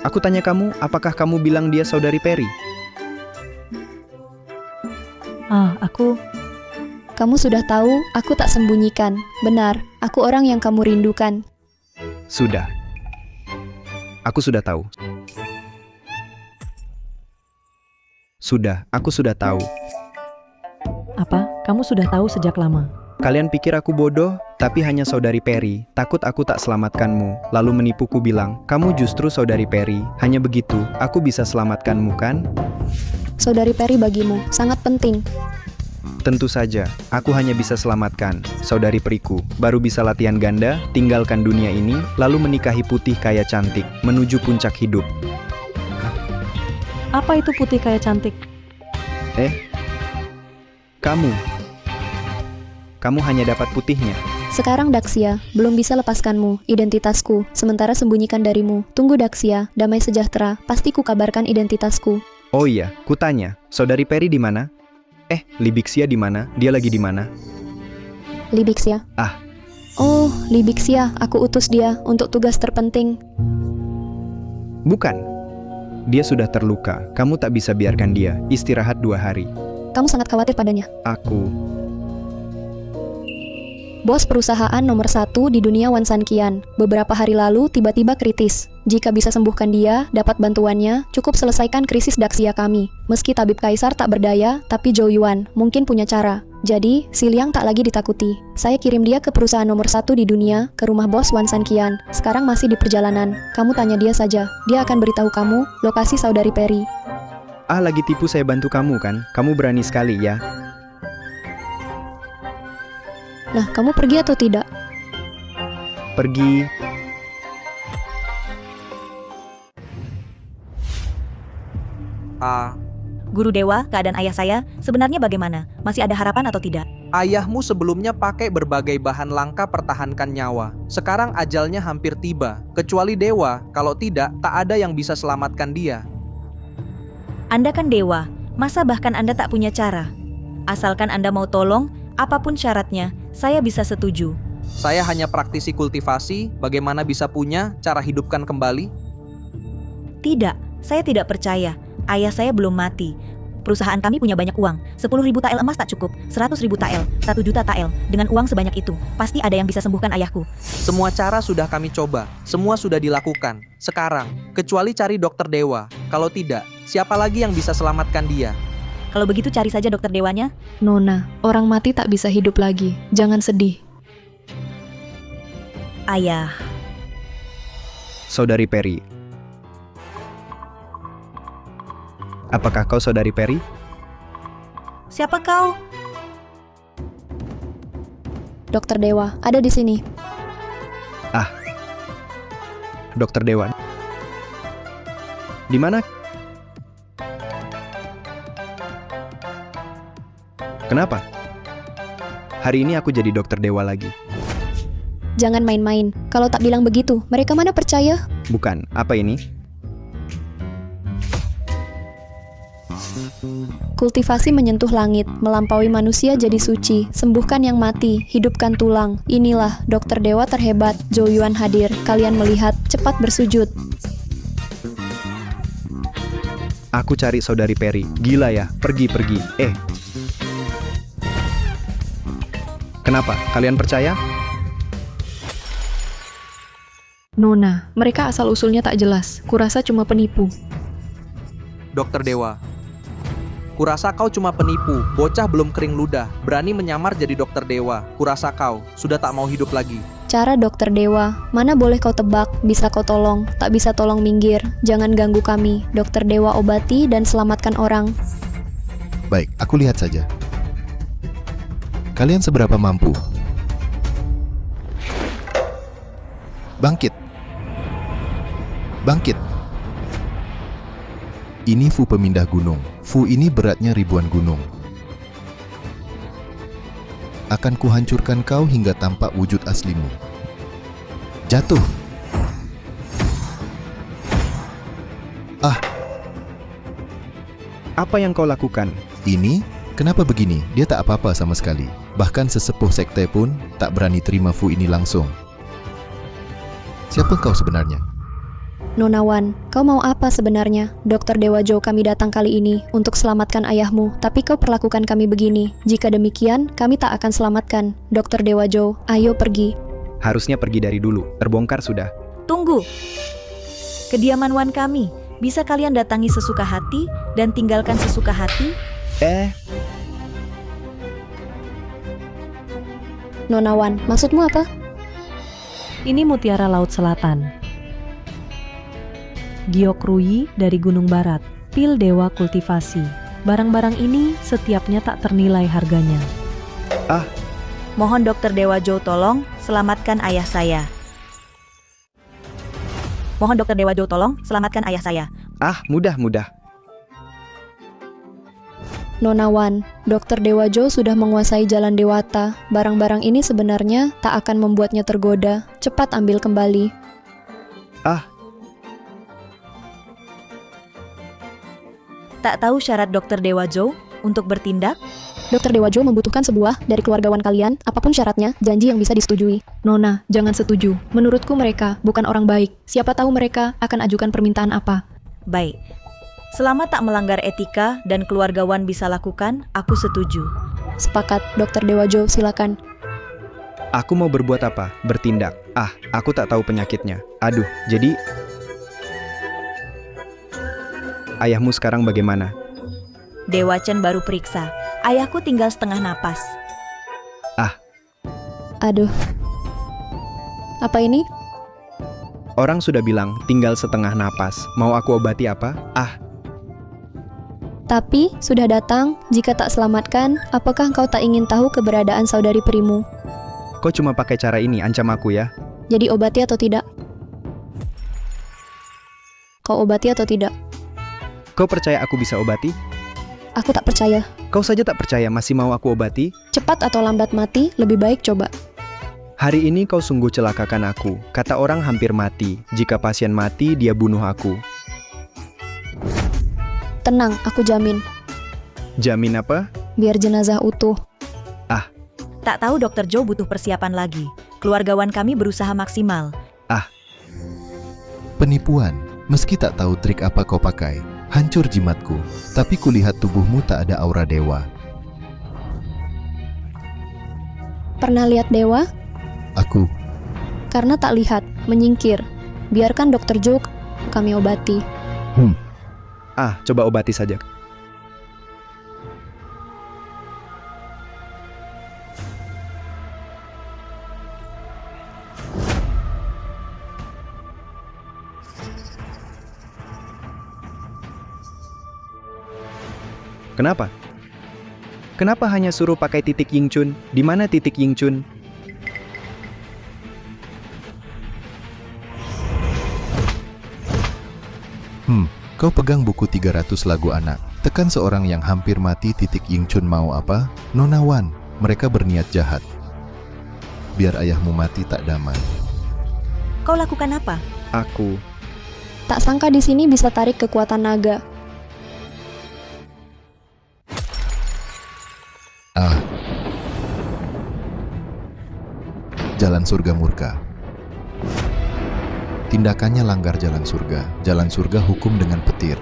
Aku tanya kamu, apakah kamu bilang dia saudari Peri? Aku... Kamu sudah tahu, aku tak sembunyikan. Benar, aku orang yang kamu rindukan. Sudah. Aku sudah tahu. Sudah, aku sudah tahu. Apa? Kamu sudah tahu sejak lama. Kalian pikir aku bodoh, tapi hanya saudari Peri. Takut aku tak selamatkanmu, lalu menipuku bilang, kamu justru saudari Peri. Hanya begitu, aku bisa selamatkanmu kan? Saudari Peri bagimu, sangat penting. Tentu saja, aku hanya bisa selamatkan saudari periku. Baru bisa latihan ganda, tinggalkan dunia ini, lalu menikahi putih kaya cantik, menuju puncak hidup. Apa itu putih kayak cantik? Kamu hanya dapat putihnya. Sekarang Daxia, belum bisa lepaskanmu, identitasku, sementara sembunyikan darimu. Tunggu Daxia, damai sejahtera, pasti ku kabarkan identitasku. Oh iya, kutanya, saudari Peri di mana? Libixia di mana? Dia lagi di mana? Libixia? Oh, Libixia, aku utus dia untuk tugas terpenting. Bukan. Dia sudah terluka, kamu tak bisa biarkan dia istirahat 2 hari. Kamu sangat khawatir padanya. Bos perusahaan nomor 1 di dunia Wan Sanqian. Beberapa hari lalu tiba-tiba kritis. Jika bisa sembuhkan dia, dapat bantuannya, cukup selesaikan krisis Daxia kami. Meski tabib kaisar tak berdaya, tapi Zhou Yuan mungkin punya cara. Jadi, Xiliang tak lagi ditakuti. Saya kirim dia ke perusahaan nomor 1 di dunia, ke rumah bos Wan Sanqian. Sekarang masih di perjalanan. Kamu tanya dia saja. Dia akan beritahu kamu lokasi saudari Peri. Lagi tipu saya bantu kamu kan? Kamu berani sekali ya? Nah, kamu pergi atau tidak? Pergi. Guru Dewa, keadaan ayah saya sebenarnya bagaimana? Masih ada harapan atau tidak? Ayahmu sebelumnya pakai berbagai bahan langka pertahankan nyawa. Sekarang ajalnya hampir tiba. Kecuali dewa, kalau tidak, tak ada yang bisa selamatkan dia. Anda kan dewa, masa bahkan Anda tak punya cara? Asalkan Anda mau tolong, apapun syaratnya, saya bisa setuju. Saya hanya praktisi kultivasi, bagaimana bisa punya cara hidupkan kembali? Tidak, saya tidak percaya. Ayah saya belum mati. Perusahaan kami punya banyak uang. 10.000 tael emas tak cukup. 100.000 tael, 1 juta tael. Dengan uang sebanyak itu, pasti ada yang bisa sembuhkan ayahku. Semua cara sudah kami coba. Semua sudah dilakukan. Sekarang, kecuali cari dokter dewa. Kalau tidak, siapa lagi yang bisa selamatkan dia? Kalau begitu cari saja dokter dewanya. Nona, orang mati tak bisa hidup lagi. Jangan sedih. Ayah. Saudari Peri. Apakah kau saudari Peri? Siapa kau? Dokter Dewa, ada di sini. Dokter Dewa. Di mana? Kenapa? Hari ini aku jadi dokter dewa lagi. Jangan main-main. Kalau tak bilang begitu, mereka mana percaya? Bukan, apa ini? Kultivasi menyentuh langit, melampaui manusia jadi suci, sembuhkan yang mati, hidupkan tulang. Inilah dokter dewa terhebat, Zhou Yuan hadir. Kalian melihat, cepat bersujud. Aku cari saudari Peri. Gila ya, pergi. Kenapa? Kalian percaya? Nona, mereka asal-usulnya tak jelas. Kurasa cuma penipu. Dokter Dewa, kurasa kau cuma penipu, bocah belum kering ludah, berani menyamar jadi dokter dewa. Kurasa kau sudah tak mau hidup lagi. Cara dokter dewa, mana boleh kau tebak, bisa kau tolong, tak bisa tolong minggir. Jangan ganggu kami. Dokter dewa obati dan selamatkan orang. Baik, aku lihat saja. Kalian seberapa mampu? Bangkit. Bangkit. Ini Fu pemindah gunung. Fu ini beratnya ribuan gunung. Akan kuhancurkan kau hingga tampak wujud aslimu. Jatuh. Ah, Apa yang kau lakukan? ini? Kenapa begini? Dia tak apa-apa sama sekali. Bahkan sesepuh sekte pun tak berani terima Fu ini langsung. Siapa kau sebenarnya? Nona Wan, kau mau apa sebenarnya? Dokter Dewa Zhou kami datang kali ini untuk selamatkan ayahmu, tapi kau perlakukan kami begini. Jika demikian, kami tak akan selamatkan. Dokter Dewa Zhou, ayo pergi. Harusnya pergi dari dulu. Terbongkar sudah. Tunggu. Kediaman Wan kami. Bisa kalian datangi sesuka hati dan tinggalkan sesuka hati? Nona Wan, maksudmu apa? Ini mutiara Laut Selatan. Giok Rui dari Gunung Barat. Pil Dewa Kultivasi. Barang-barang ini setiapnya tak ternilai harganya. Mohon Dokter Dewa Zhou tolong selamatkan ayah saya. Mohon Dokter Dewa Zhou tolong selamatkan ayah saya. Mudah. Nona Wan, Dokter Dewa Zhou sudah menguasai jalan dewata. Barang-barang ini sebenarnya tak akan membuatnya tergoda. Cepat ambil kembali. Tak tahu syarat Dokter Dewa Zhou untuk bertindak? Dokter Dewa Zhou membutuhkan sebuah dari keluargawan kalian, apapun syaratnya, janji yang bisa disetujui. Nona, jangan setuju. Menurutku mereka bukan orang baik. Siapa tahu mereka akan ajukan permintaan apa. Baik. Selama tak melanggar etika dan keluargawan bisa lakukan, aku setuju. Sepakat, Dokter Dewa Zhou, silakan. Aku mau berbuat apa? Bertindak. Aku tak tahu penyakitnya. Aduh, jadi... Ayahmu sekarang bagaimana? Dewa Chen baru periksa. Ayahku tinggal setengah napas. Aduh. Apa ini? Orang sudah bilang tinggal setengah napas. Mau aku obati apa? Tapi, sudah datang, jika tak selamatkan, apakah kau tak ingin tahu keberadaan saudari perimu? Kau cuma pakai cara ini, ancam aku ya? Jadi obati atau tidak? Kau obati atau tidak? Kau percaya aku bisa obati? Aku tak percaya. Kau saja tak percaya, masih mau aku obati? Cepat atau lambat mati, lebih baik coba. Hari ini kau sungguh celakakan aku. Kata orang hampir mati. Jika pasien mati, dia bunuh aku. Tenang, aku jamin. Jamin apa? Biar jenazah utuh. Tak tahu Dokter Zhou butuh persiapan lagi. Keluargawan kami berusaha maksimal. Penipuan. Meski tak tahu trik apa kau pakai, hancur jimatku. Tapi kulihat tubuhmu tak ada aura dewa. Pernah lihat dewa? Aku. Karena tak lihat, menyingkir. Biarkan Dokter Zhou kami obati. Coba obati saja. Kenapa? Kenapa hanya suruh pakai titik Ying Chun? Di mana titik Ying Chun? Kau pegang buku 300 lagu anak. Tekan seorang yang hampir mati. Ying Chun mau apa? Nona Wan, mereka berniat jahat. Biar ayahmu mati tak damai. Kau lakukan apa? Aku Tak sangka di sini bisa tarik kekuatan naga. Jalan surga murka. Tindakannya langgar jalan surga. Jalan surga hukum dengan petir.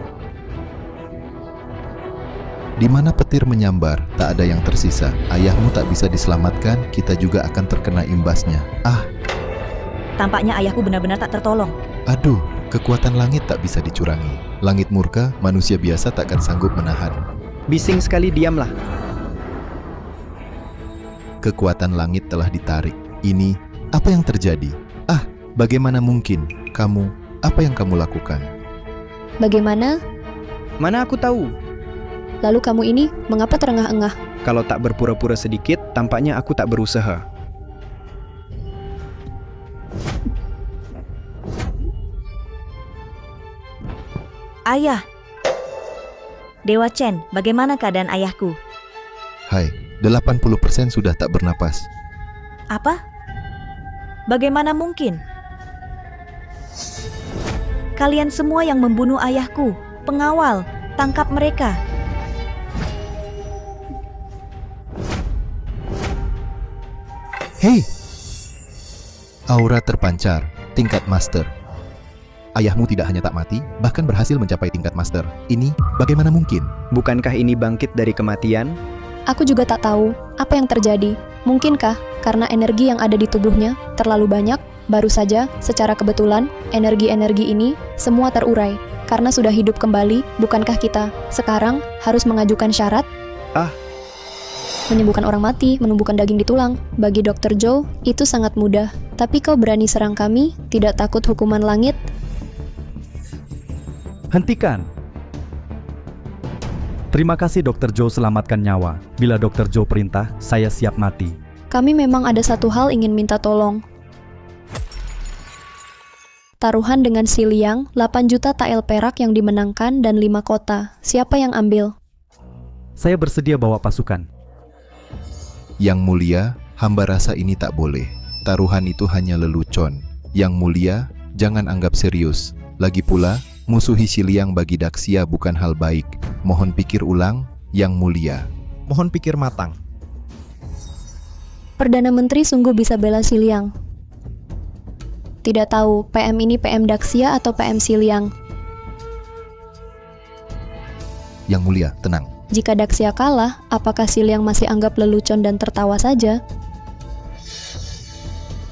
Di mana petir menyambar, tak ada yang tersisa. Ayahmu tak bisa diselamatkan, kita juga akan terkena imbasnya. Tampaknya ayahku benar-benar tak tertolong. Aduh, kekuatan langit tak bisa dicurangi. Langit murka, manusia biasa takkan sanggup menahan. bising sekali, diamlah. Kekuatan langit telah ditarik. Ini, apa yang terjadi? Bagaimana mungkin? Kamu, apa yang kamu lakukan? Bagaimana? Mana aku tahu? Lalu kamu ini mengapa terengah-engah? Kalau tak berpura-pura sedikit, tampaknya aku tak berusaha. Ayah! Dewa Chen, bagaimana keadaan ayahku? Hai, 80% sudah tak bernapas. Apa? Bagaimana mungkin? Kalian semua yang membunuh ayahku, pengawal, tangkap mereka. Hei! Aura terpancar, tingkat master. Ayahmu tidak hanya tak mati, bahkan berhasil mencapai tingkat master. Ini bagaimana mungkin? Bukankah ini bangkit dari kematian? Aku juga tak tahu apa yang terjadi. Mungkinkah karena energi yang ada di tubuhnya terlalu banyak? Baru saja, secara kebetulan, energi-energi ini semua terurai. Karena sudah hidup kembali, bukankah kita sekarang harus mengajukan syarat? Menyembuhkan orang mati, menumbuhkan daging di tulang. Bagi Dr. Zhou, itu sangat mudah. Tapi kau berani serang kami, tidak takut hukuman langit? Hentikan! Terima kasih Dr. Zhou selamatkan nyawa. Bila Dr. Zhou perintah, saya siap mati. Kami memang ada satu hal ingin minta tolong. Taruhan dengan Si Liang, 8 juta tael perak yang dimenangkan dan 5 kota. Siapa yang ambil? Saya bersedia bawa pasukan. Yang mulia, hamba rasa ini tak boleh. Taruhan itu hanya lelucon. Yang mulia, jangan anggap serius. Lagi pula, musuhi Si Liang bagi Daxia bukan hal baik. Mohon pikir ulang, Yang mulia. Mohon pikir matang. Perdana Menteri sungguh bisa bela Si Liang. Tidak tahu PM ini PM Daxia atau PM Si Liang. Yang mulia, tenang. Jika Daxia kalah, apakah Si Liang masih anggap lelucon dan tertawa saja?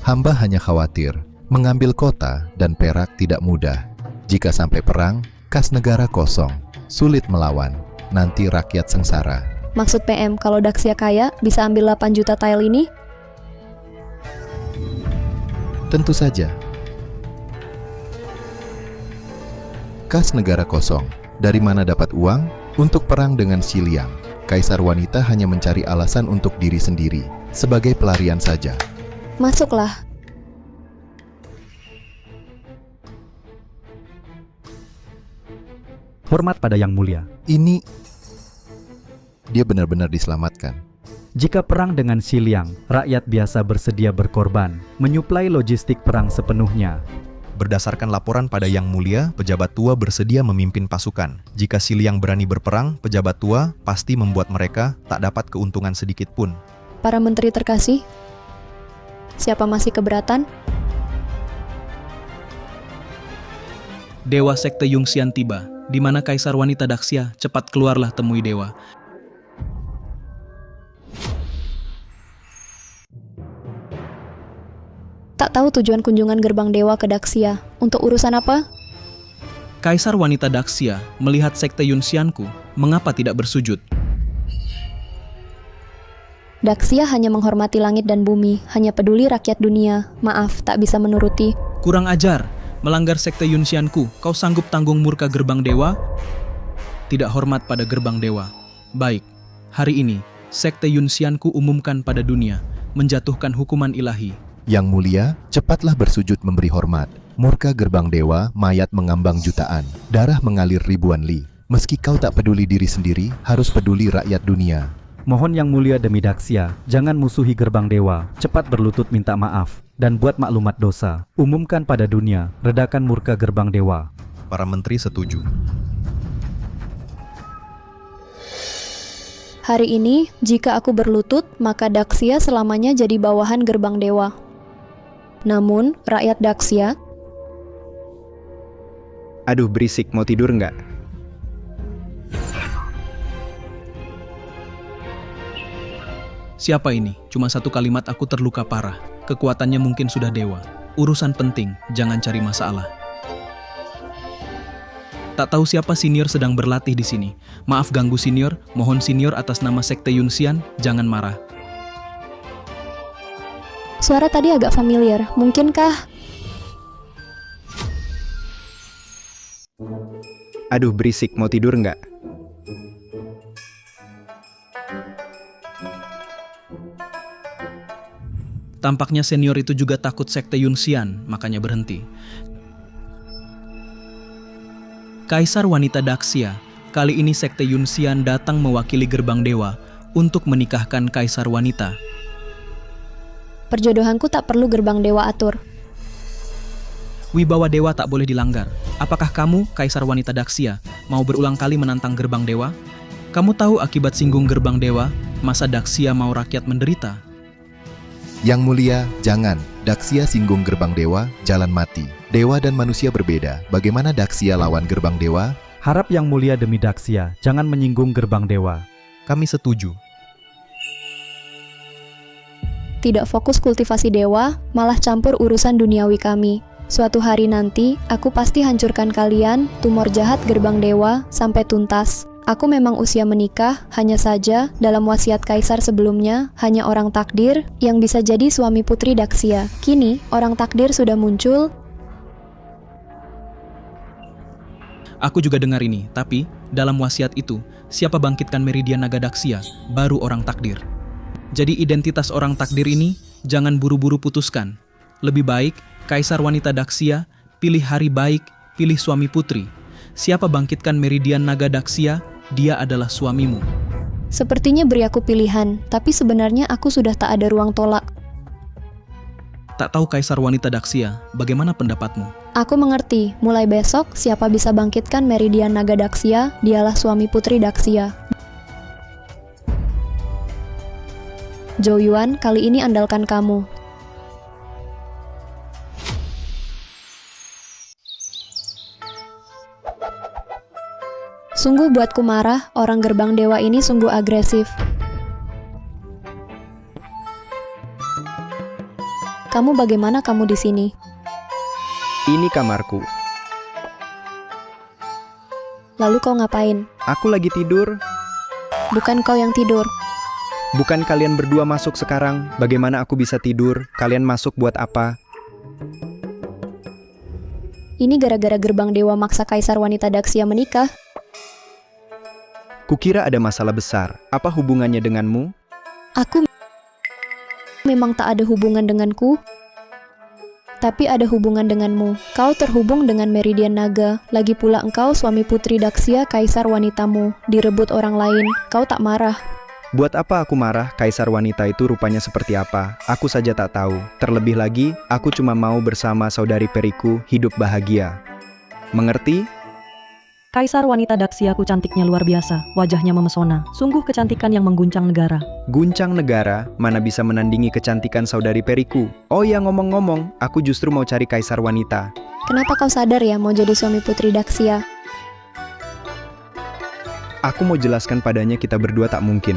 Hamba hanya khawatir, mengambil kota dan perak tidak mudah. Jika sampai perang, kas negara kosong, sulit melawan, nanti rakyat sengsara. Maksud PM, kalau Daxia kaya, bisa ambil 8 juta tael ini? Tentu saja. Kas negara kosong, dari mana dapat uang? Untuk perang dengan Si Liang. Kaisar wanita hanya mencari alasan untuk diri sendiri, sebagai pelarian saja. Masuklah. Hormat pada Yang Mulia. Ini, dia benar-benar diselamatkan. Jika perang dengan Si Liang, rakyat biasa bersedia berkorban, menyuplai logistik perang sepenuhnya. Berdasarkan laporan pada Yang Mulia, pejabat tua bersedia memimpin pasukan. Jika Si Liang berani berperang, pejabat tua pasti membuat mereka tak dapat keuntungan sedikit pun. Para menteri terkasih, siapa masih keberatan? Dewa Sekte Yungxian tiba, di mana Kaisar Wanita Daxia. Cepat keluarlah temui Dewa. Tak tahu tujuan kunjungan gerbang dewa ke Daxia. Untuk urusan apa? Kaisar Wanita Daxia melihat Sekte Yunxianku, mengapa tidak bersujud? Daxia hanya menghormati langit dan bumi, hanya peduli rakyat dunia. Maaf, tak bisa menuruti. Kurang ajar, melanggar Sekte Yunxianku. Kau sanggup tanggung murka gerbang dewa? Tidak hormat pada gerbang dewa. Baik, hari ini Sekte Yunxianku umumkan pada dunia, menjatuhkan hukuman ilahi. Yang mulia, cepatlah bersujud memberi hormat. Murka gerbang dewa, mayat mengambang jutaan. Darah mengalir ribuan li. Meski kau tak peduli diri sendiri, harus peduli rakyat dunia. Mohon Yang Mulia demi Daksya, jangan musuhi gerbang dewa. Cepat berlutut minta maaf, dan buat maklumat dosa. Umumkan pada dunia, redakan murka gerbang dewa. Para menteri setuju. Hari ini, jika aku berlutut, maka Daksya selamanya jadi bawahan gerbang dewa. Namun, rakyat Daksya... Aduh berisik, mau tidur nggak? Siapa ini? Cuma satu kalimat aku terluka parah. Kekuatannya mungkin sudah dewa. Urusan penting, jangan cari masalah. Tak tahu siapa senior sedang berlatih di sini. Maaf ganggu senior, mohon senior atas nama Sekte Yunxian, jangan marah. Suara tadi agak familiar, mungkinkah? Aduh berisik, mau tidur nggak? Tampaknya senior itu juga takut Sekte Yunxian, makanya berhenti. Kaisar Wanita Daksya, kali ini Sekte Yunxian datang mewakili gerbang dewa untuk menikahkan Kaisar Wanita. Perjodohanku tak perlu gerbang dewa atur. Wibawa dewa tak boleh dilanggar. Apakah kamu, Kaisar Wanita Daksya, mau berulang kali menantang gerbang dewa? Kamu tahu akibat singgung gerbang dewa, masa Daksya mau rakyat menderita? Yang Mulia, jangan. Daksya singgung gerbang dewa, jalan mati. Dewa dan manusia berbeda. Bagaimana Daksya lawan gerbang dewa? Harap Yang Mulia demi Daksya, jangan menyinggung gerbang dewa. Kami setuju. Tidak fokus kultivasi dewa, malah campur urusan duniawi kami. Suatu hari nanti, aku pasti hancurkan kalian, tumor jahat gerbang dewa, sampai tuntas. Aku memang usia menikah, hanya saja dalam wasiat kaisar sebelumnya, hanya orang takdir yang bisa jadi suami putri Daksya. Kini, orang takdir sudah muncul. Aku juga dengar ini, tapi dalam wasiat itu, siapa bangkitkan meridian naga Daksya, baru orang takdir. Jadi identitas orang takdir ini, jangan buru-buru putuskan. Lebih baik, Kaisar Wanita Daksya, pilih hari baik, pilih suami putri. Siapa bangkitkan meridian naga Daksya, dia adalah suamimu. Sepertinya beri aku pilihan, tapi sebenarnya aku sudah tak ada ruang tolak. Tak tahu Kaisar Wanita Daksya, bagaimana pendapatmu? Aku mengerti, mulai besok siapa bisa bangkitkan meridian naga Daksya, dialah suami putri Daksya. Zhou Yuan, kali ini andalkan kamu. Sungguh buatku marah, orang gerbang dewa ini sungguh agresif. Kamu bagaimana kamu di sini? Ini kamarku. Lalu kau ngapain? Aku lagi tidur. Bukan kau yang tidur. Bukan kalian berdua masuk sekarang. Bagaimana aku bisa tidur? Kalian masuk buat apa? Ini gara-gara gerbang dewa maksa Kaisar Wanita Daksya menikah. Kukira ada masalah besar. Apa hubungannya denganmu? Aku memang tak ada hubungan denganku, tapi ada hubungan denganmu. Kau terhubung dengan meridian naga, lagi pula engkau suami putri Daksya, kaisar wanitamu, direbut orang lain. Kau tak marah? Buat apa aku marah? Kaisar wanita itu rupanya seperti apa? Aku saja tak tahu. Terlebih lagi, aku cuma mau bersama saudari periku hidup bahagia. Mengerti? Kaisar Wanita Daksyaku cantiknya luar biasa, wajahnya memesona, sungguh kecantikan yang mengguncang negara. Guncang negara, mana bisa menandingi kecantikan saudari periku? Oh ya, ngomong-ngomong, aku justru mau cari kaisar wanita. Kenapa kau sadar ya mau jadi suami putri Daksya? Aku mau jelaskan padanya kita berdua tak mungkin.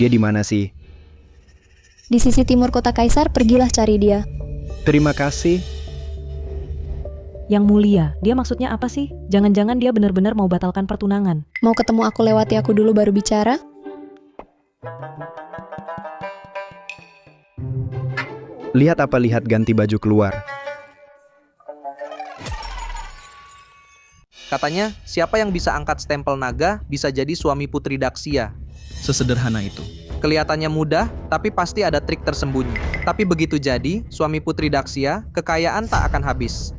Dia di mana sih? Di sisi timur kota kaisar, pergilah cari dia. Terima kasih. Yang Mulia, dia maksudnya apa sih? Jangan-jangan dia benar-benar mau batalkan pertunangan. Mau ketemu aku lewati aku dulu baru bicara? Lihat apa lihat ganti baju keluar. Katanya, siapa yang bisa angkat stempel naga bisa jadi suami putri Daksya. Sesederhana itu. Kelihatannya mudah, tapi pasti ada trik tersembunyi. Tapi begitu jadi, suami putri Daksya, kekayaan tak akan habis.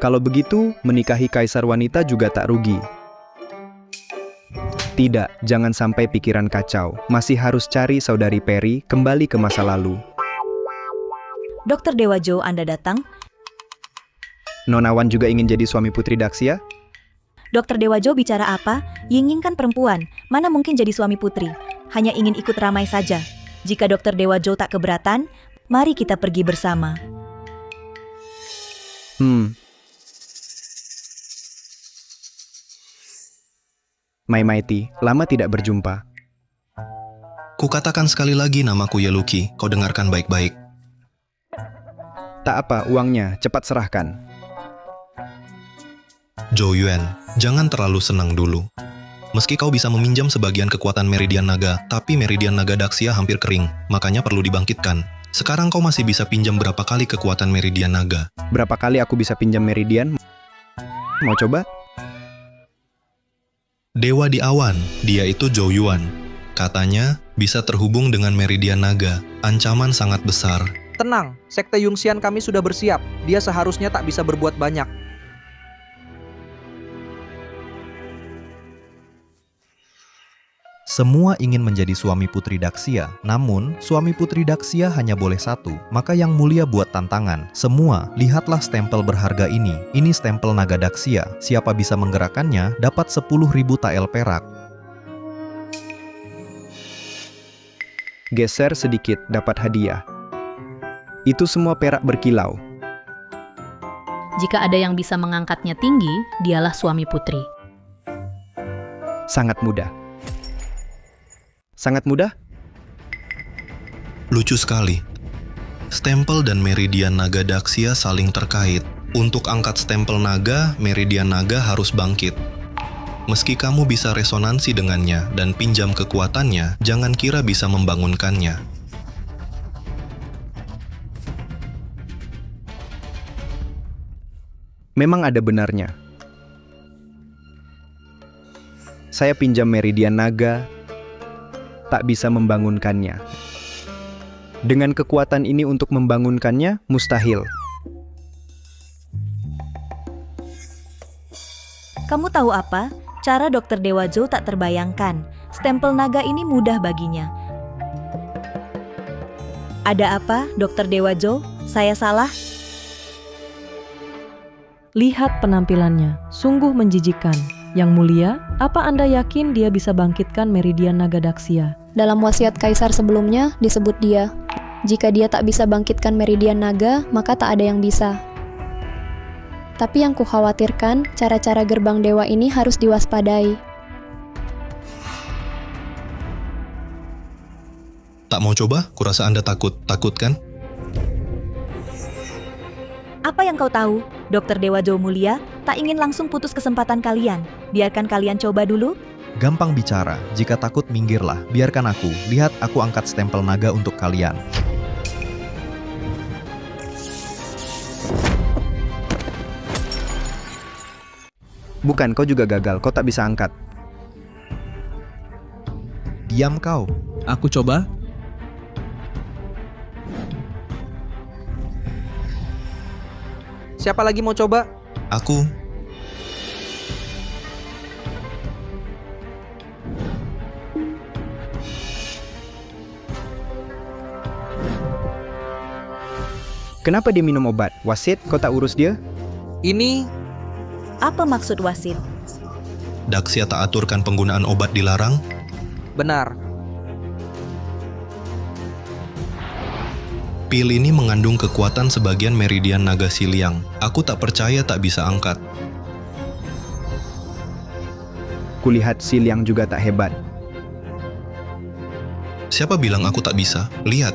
Kalau begitu, menikahi kaisar wanita juga tak rugi. Tidak, jangan sampai pikiran kacau. Masih harus cari saudari Peri kembali ke masa lalu. Dokter Dewa Jo, Anda datang? Nona Wan juga ingin jadi suami Putri Daksya? Dokter Dewa Jo bicara apa? Ying Ying kan perempuan, mana mungkin jadi suami Putri? Hanya ingin ikut ramai saja. Jika Dokter Dewa Jo tak keberatan, mari kita pergi bersama. Mai Maiti, lama tidak berjumpa. Kukatakan sekali lagi namaku Yeluki, kau dengarkan baik-baik. Tak apa, uangnya, cepat serahkan. Zhou Yuan, jangan terlalu senang dulu. Meski kau bisa meminjam sebagian kekuatan Meridian Naga, tapi Meridian Naga Daksya hampir kering, makanya perlu dibangkitkan. Sekarang kau masih bisa pinjam berapa kali kekuatan Meridian Naga? Berapa kali aku bisa pinjam Meridian? Mau coba? Dewa di awan, dia itu Zhou Yuan. Katanya, bisa terhubung dengan Meridian Naga. Ancaman sangat besar. Tenang, Sekte Yungxian kami sudah bersiap. Dia seharusnya tak bisa berbuat banyak. Semua ingin menjadi suami Putri Daksya, namun suami Putri Daksya hanya boleh satu. Maka Yang Mulia buat tantangan. Semua, lihatlah stempel berharga ini. Ini stempel naga Daksya. Siapa bisa menggerakkannya dapat 10.000 tael perak. Geser sedikit, dapat hadiah. Itu semua perak berkilau. Jika ada yang bisa mengangkatnya tinggi, dialah suami Putri. Sangat mudah. Sangat mudah? Lucu sekali. Stempel dan Meridian Naga Daksya saling terkait. Untuk angkat stempel naga, Meridian Naga harus bangkit. Meski kamu bisa resonansi dengannya dan pinjam kekuatannya, jangan kira bisa membangunkannya. Memang ada benarnya. Saya pinjam Meridian Naga, tak bisa membangunkannya. Dengan kekuatan ini untuk membangunkannya, mustahil. Kamu tahu apa? Cara Dokter Dewa Jo tak terbayangkan. Stempel naga ini mudah baginya. Ada apa, Dokter Dewa Jo? Saya salah? Lihat penampilannya, sungguh menjijikkan. Yang Mulia, apa Anda yakin dia bisa bangkitkan Meridian Naga Daksya? Dalam wasiat kaisar sebelumnya disebut dia. Jika dia tak bisa bangkitkan Meridian Naga, maka tak ada yang bisa. Tapi yang kukhawatirkan, cara-cara gerbang dewa ini harus diwaspadai. Tak mau coba? Kurasa Anda takut. Takut kan? Apa yang kau tahu? Dokter Dewa Jo Mulia tak ingin langsung putus kesempatan kalian. Biarkan kalian coba dulu. Gampang bicara, jika takut minggirlah. Biarkan aku, lihat aku angkat stempel naga untuk kalian. Bukan, kau juga gagal, kau tak bisa angkat. Diam kau. Aku coba. Siapa lagi mau coba? Aku. Kenapa dia minum obat? Wasit, kau tak urus dia? Ini... Apa maksud wasit? Daksya tak aturkan penggunaan obat dilarang? Benar. Pil ini mengandung kekuatan sebagian Meridian Naga Siliang. Aku tak percaya tak bisa angkat. Kulihat Siliang juga tak hebat. Siapa bilang aku tak bisa? Lihat.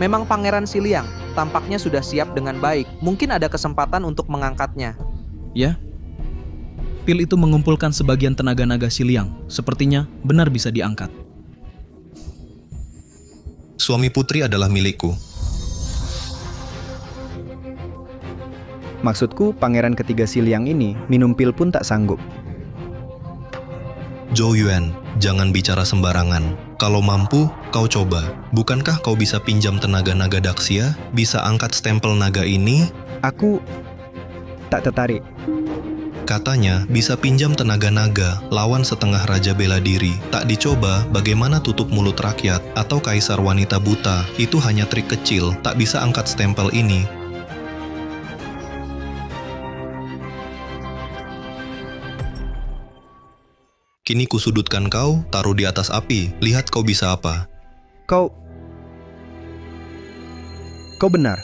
Memang Pangeran Siliang, tampaknya sudah siap dengan baik. Mungkin ada kesempatan untuk mengangkatnya. Ya. Pil itu mengumpulkan sebagian tenaga naga Siliang. Sepertinya benar bisa diangkat. Suami Putri adalah milikku. Maksudku, pangeran ketiga Siliang ini minum pil pun tak sanggup. Zhou Yuan, jangan bicara sembarangan. Kalau mampu, kau coba. Bukankah kau bisa pinjam tenaga naga Daxia? Bisa angkat stempel naga ini? Aku tak tertarik. Katanya bisa pinjam tenaga naga, lawan setengah raja bela diri. Tak dicoba, bagaimana tutup mulut rakyat atau kaisar wanita buta? Itu hanya trik kecil, tak bisa angkat stempel ini. Kini kusudutkan kau, taruh di atas api. Lihat kau bisa apa. Kau benar.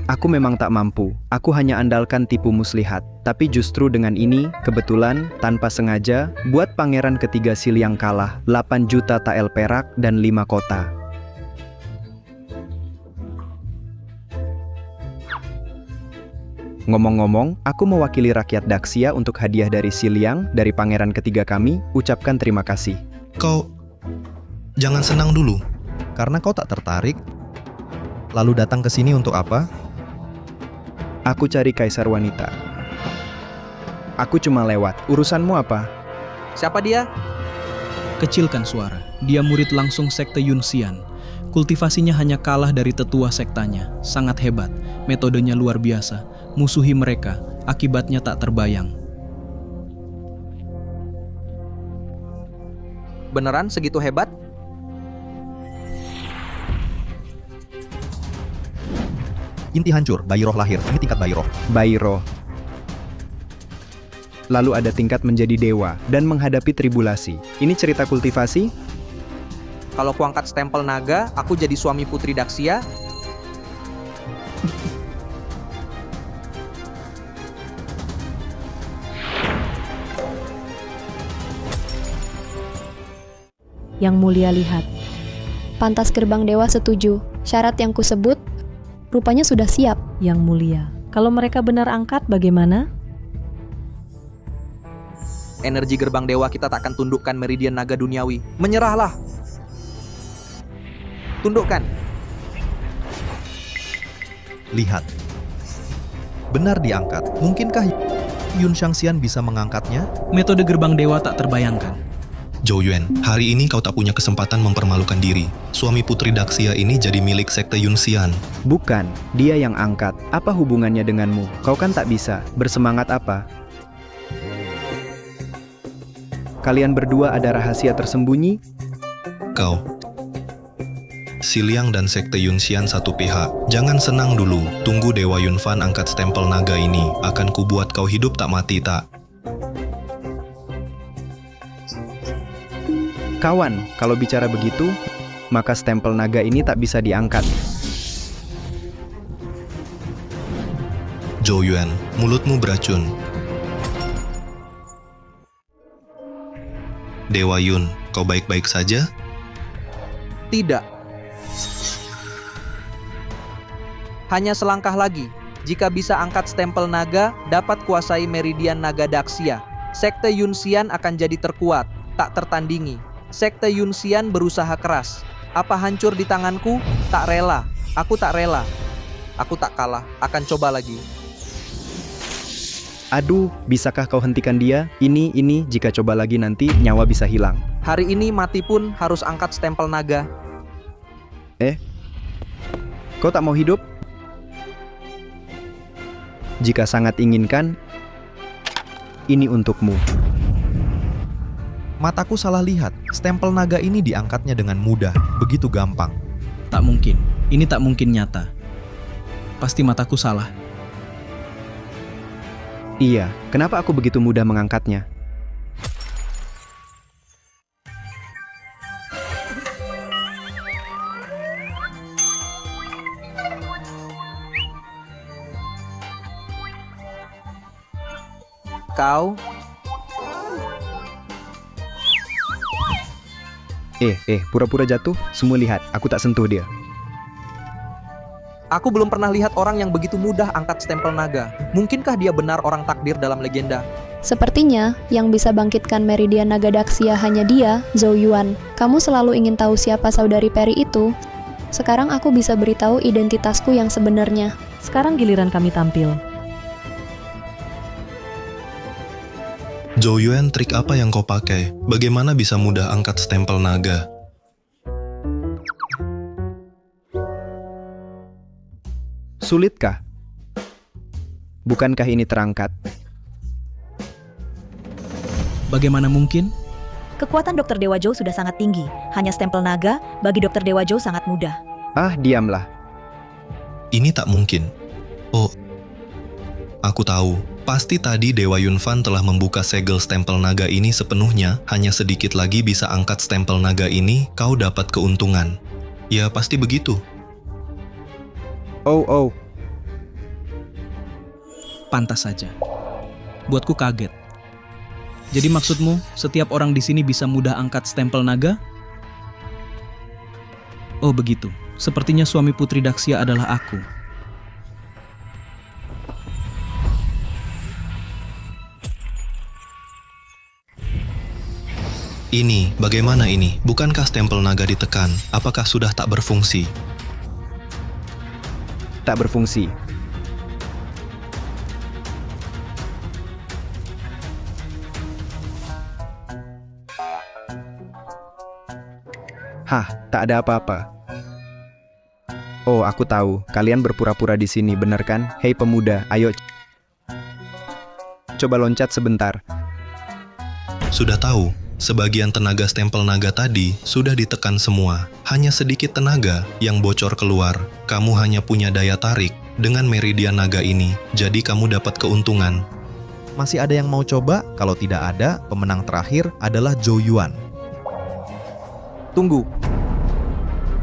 Aku memang tak mampu. Aku hanya andalkan tipu muslihat. Tapi justru dengan ini, kebetulan, tanpa sengaja, buat pangeran ketiga Siliang kalah 8 juta tael perak dan 5 kota. Ngomong-ngomong, aku mewakili rakyat Daxia untuk hadiah dari Siliang, dari pangeran ketiga kami, ucapkan terima kasih. Kau jangan senang dulu. Karena kau tak tertarik. Lalu datang ke sini untuk apa? Aku cari kaisar wanita. Aku cuma lewat. Urusanmu apa? Siapa dia? Kecilkan suara. Dia murid langsung sekte Yunxian. Kultivasinya hanya kalah dari tetua sektanya. Sangat hebat. Metodenya luar biasa. Musuhi mereka. Akibatnya tak terbayang. Beneran segitu hebat? Inti hancur, bayi roh lahir. Ini tingkat bayi roh. Bayi roh. Lalu ada tingkat menjadi dewa dan menghadapi tribulasi. Ini cerita kultivasi? Kalau kuangkat stempel naga, aku jadi suami putri Daxia. Yang Mulia lihat. Pantas gerbang dewa setuju. Syarat yang kusebut rupanya sudah siap. Yang Mulia, kalau mereka benar angkat bagaimana? Energi gerbang dewa kita tak akan tundukkan meridian naga duniawi. Menyerahlah. Tundukkan. Lihat. Benar diangkat. Mungkinkah Yun Shangxian bisa mengangkatnya? Metode gerbang dewa tak terbayangkan. Zhou Yuan, hari ini kau tak punya kesempatan mempermalukan diri. Suami putri Daxia ini jadi milik sekte Yunxian. Bukan, dia yang angkat. Apa hubungannya denganmu? Kau kan tak bisa. Bersemangat apa? Kalian berdua ada rahasia tersembunyi? Kau. Siliang dan sekte Yunxian satu pihak. Jangan senang dulu. Tunggu Dewa Yunfan angkat stempel naga ini. Akan kubuat kau hidup tak mati tak. Kawan, kalau bicara begitu, maka stempel naga ini tak bisa diangkat. Zhou Yuan, mulutmu beracun. Dewa Yun, kau baik-baik saja? Tidak. Hanya selangkah lagi. Jika bisa angkat stempel naga, dapat kuasai meridian naga Daxia. Sekte Yunxian akan jadi terkuat, tak tertandingi. Sekte Yunxian berusaha keras. Apa hancur di tanganku? Tak rela. Aku tak rela. Aku tak kalah. Akan coba lagi. Aduh, bisakah kau hentikan dia? Ini, jika coba lagi nanti nyawa bisa hilang. Hari ini mati pun harus angkat stempel naga. Kau tak mau hidup? Jika sangat inginkan, ini untukmu. Mataku salah lihat. Stempel naga ini diangkatnya dengan mudah. Begitu gampang. Tak mungkin. Ini tak mungkin nyata. Pasti mataku salah. Iya, kenapa aku begitu mudah mengangkatnya? Kau? Pura-pura jatuh, semua lihat, aku tak sentuh dia. Aku belum pernah lihat orang yang begitu mudah angkat stempel naga. Mungkinkah dia benar orang takdir dalam legenda? Sepertinya, yang bisa bangkitkan meridian naga Daxia hanya dia, Zhou Yuan. Kamu selalu ingin tahu siapa saudari Peri itu? Sekarang aku bisa beritahu identitasku yang sebenarnya. Sekarang giliran kami tampil. Zhou Yuan, trik apa yang kau pakai? Bagaimana bisa mudah angkat stempel naga? Sulitkah? Bukankah ini terangkat? Bagaimana mungkin? Kekuatan Dr. Dewa Zhou sudah sangat tinggi. Hanya stempel naga bagi Dr. Dewa Zhou sangat mudah. Ah, diamlah. Ini tak mungkin. Oh, aku tahu. Pasti tadi Dewa Yunfan telah membuka segel stempel naga ini sepenuhnya. Hanya sedikit lagi bisa angkat stempel naga ini, kau dapat keuntungan. Ya, pasti begitu. Oh. Pantas saja. Buatku kaget. Jadi maksudmu, setiap orang di sini bisa mudah angkat stempel naga? Oh begitu. Sepertinya suami Putri Daksya adalah aku. Ini, bagaimana ini? Bukankah stempel naga ditekan? Apakah sudah tak berfungsi? Tak berfungsi. Hah, tak ada apa-apa. Oh, aku tahu. Kalian berpura-pura di sini, benar kan? Hei pemuda, ayo. Coba loncat sebentar. Sudah tahu, sebagian tenaga stempel naga tadi sudah ditekan semua. Hanya sedikit tenaga yang bocor keluar. Kamu hanya punya daya tarik dengan meridian naga ini, jadi kamu dapat keuntungan. Masih ada yang mau coba? Kalau tidak ada, pemenang terakhir adalah Zhou Yuan. Tunggu.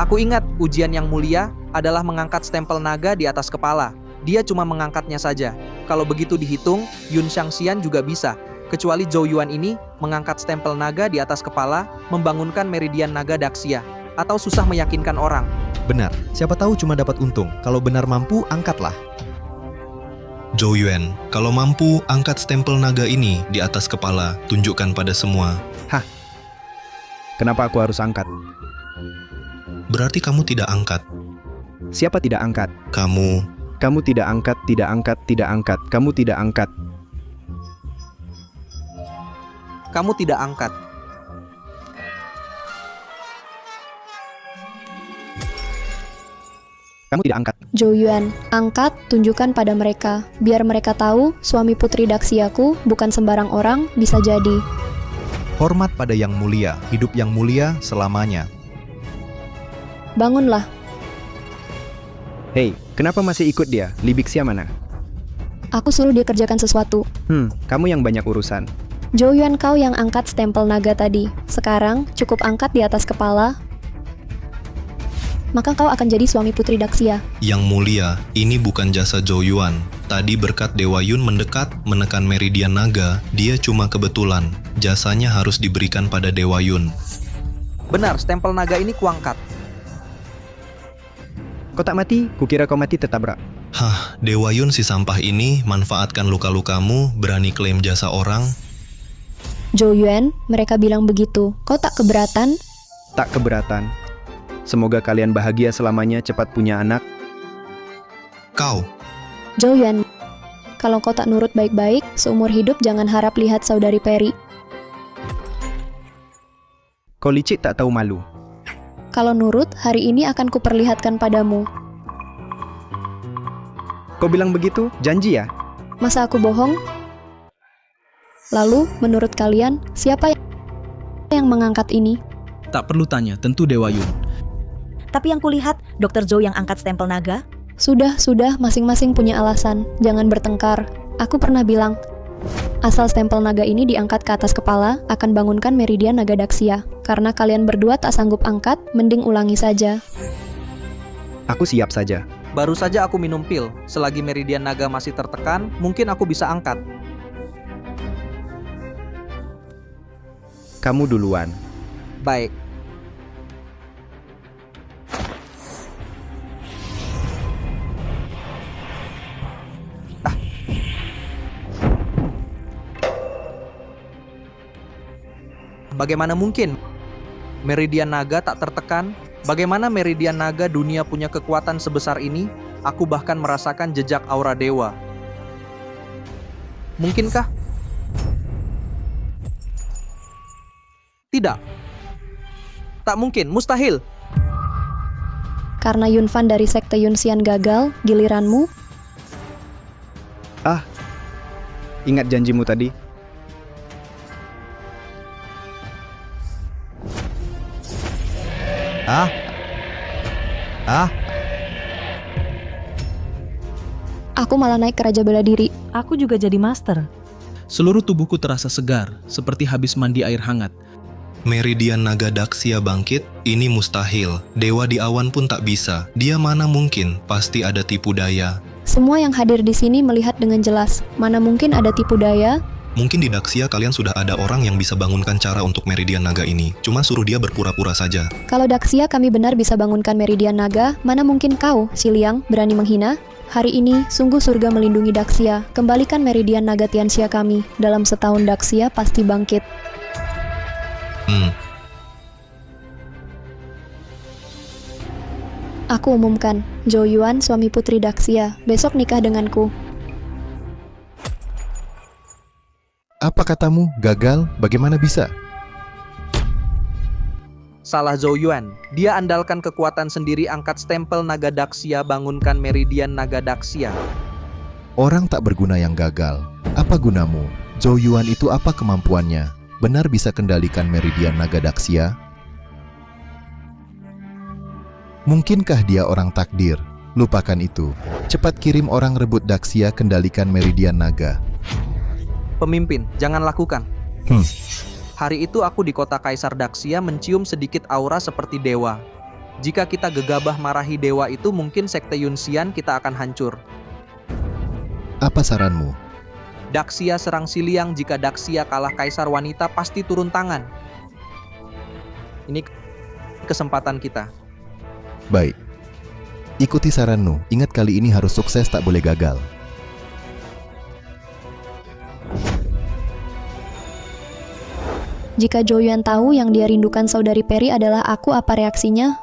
Aku ingat ujian yang mulia adalah mengangkat stempel naga di atas kepala. Dia cuma mengangkatnya saja. Kalau begitu dihitung, Yun Xiangxian juga bisa. Kecuali Zhou Yuan ini mengangkat stempel naga di atas kepala, membangunkan meridian naga Daksya. Atau susah meyakinkan orang. Benar, siapa tahu cuma dapat untung. Kalau benar mampu, angkatlah. Zhou Yuan, kalau mampu, angkat stempel naga ini di atas kepala. Tunjukkan pada semua. Hah? Kenapa aku harus angkat? Berarti kamu tidak angkat. Siapa tidak angkat? Kamu. Kamu tidak angkat, tidak angkat, tidak angkat. Kamu tidak angkat. Kamu tidak angkat. Kamu tidak angkat. Zhou Yuan, angkat, tunjukkan pada mereka. Biar mereka tahu, suami Putri Daksyaku bukan sembarang orang, bisa jadi. Hormat pada yang mulia, hidup yang mulia selamanya. Bangunlah. Hei, kenapa masih ikut dia? Li Bixia mana? Aku suruh dia kerjakan sesuatu. Kamu yang banyak urusan. Zhou Yuan, kau yang angkat stempel naga tadi. Sekarang, cukup angkat di atas kepala. Maka kau akan jadi suami Putri Daksya. Yang mulia, ini bukan jasa Zhou Yuan. Tadi berkat Dewa Yun mendekat, menekan meridian naga, dia cuma kebetulan. Jasanya harus diberikan pada Dewa Yun. Benar, stempel naga ini kuangkat. Kau tak mati? Kukira kau mati tertabrak. Hah, Dewa Yun si sampah ini manfaatkan luka-lukamu, berani klaim jasa orang. Zhou Yuan, mereka bilang begitu. Kau tak keberatan? Tak keberatan. Semoga kalian bahagia selamanya, cepat punya anak. Kau. Zhou Yuan, kalau kau tak nurut baik-baik, seumur hidup jangan harap lihat saudari Peri. Kau licik tak tahu malu. Kalau nurut, hari ini akan kuperlihatkan padamu. Kau bilang begitu? Janji ya? Masa aku bohong? Lalu, menurut kalian, siapa yang mengangkat ini? Tak perlu tanya, tentu Dewa Yun. Tapi yang kulihat, Dr. Zhou yang angkat stempel naga. Sudah, masing-masing punya alasan. Jangan bertengkar. Aku pernah bilang, asal stempel naga ini diangkat ke atas kepala, akan bangunkan meridian naga Daksya. Karena kalian berdua tak sanggup angkat, mending ulangi saja. Aku siap saja. Baru saja aku minum pil. Selagi meridian naga masih tertekan, mungkin aku bisa angkat. Kamu duluan. Baik. Bagaimana mungkin meridian naga tak tertekan? Bagaimana meridian naga dunia punya kekuatan sebesar ini? Aku bahkan merasakan jejak aura dewa. Mungkinkah? Tidak. Tak mungkin, mustahil. Karena Yunfan dari sekte Yunxian gagal, giliranmu? Ingat janjimu tadi? Aku malah naik ke Raja Bela Diri. Aku juga jadi master. Seluruh tubuhku terasa segar, seperti habis mandi air hangat. Meridian naga Daxia bangkit? Ini mustahil. Dewa di awan pun tak bisa. Dia mana mungkin? Pasti ada tipu daya. Semua yang hadir di sini melihat dengan jelas. Mana mungkin ada tipu daya? Mungkin di Daxia kalian sudah ada orang yang bisa bangunkan cara untuk Meridian naga ini. Cuma suruh dia berpura-pura saja. Kalau Daxia kami benar bisa bangunkan Meridian Naga, mana mungkin kau, Si Liang, berani menghina? Hari ini, sungguh surga melindungi Daxia. Kembalikan Meridian Naga Tianxia kami. Dalam setahun Daxia pasti bangkit. Aku umumkan, Zhou Yuan, suami putri Daxia, besok nikah denganku. Apa katamu? Gagal? Bagaimana bisa? Salah Zhou Yuan. Dia andalkan kekuatan sendiri angkat stempel naga Daxia bangunkan Meridian naga Daxia. Orang tak berguna yang gagal. Apa gunamu? Zhou Yuan itu apa kemampuannya? Benar bisa kendalikan Meridian naga Daxia? Mungkinkah dia orang takdir? Lupakan itu. Cepat kirim orang rebut Daxia kendalikan Meridian naga. Pemimpin, jangan lakukan. Hari itu aku di kota Kaisar Daxia mencium sedikit aura seperti dewa. Jika kita gegabah marahi dewa itu, mungkin sekte Yunxian kita akan hancur. Apa saranmu? Daxia serang Si Liang. Jika Daxia kalah, Kaisar wanita pasti turun tangan. Ini kesempatan kita. Baik. Ikuti saranmu. Ingat kali ini harus sukses, tak boleh gagal. Jika Zhou Yuan tahu yang dia rindukan saudari Peri adalah aku, apa reaksinya?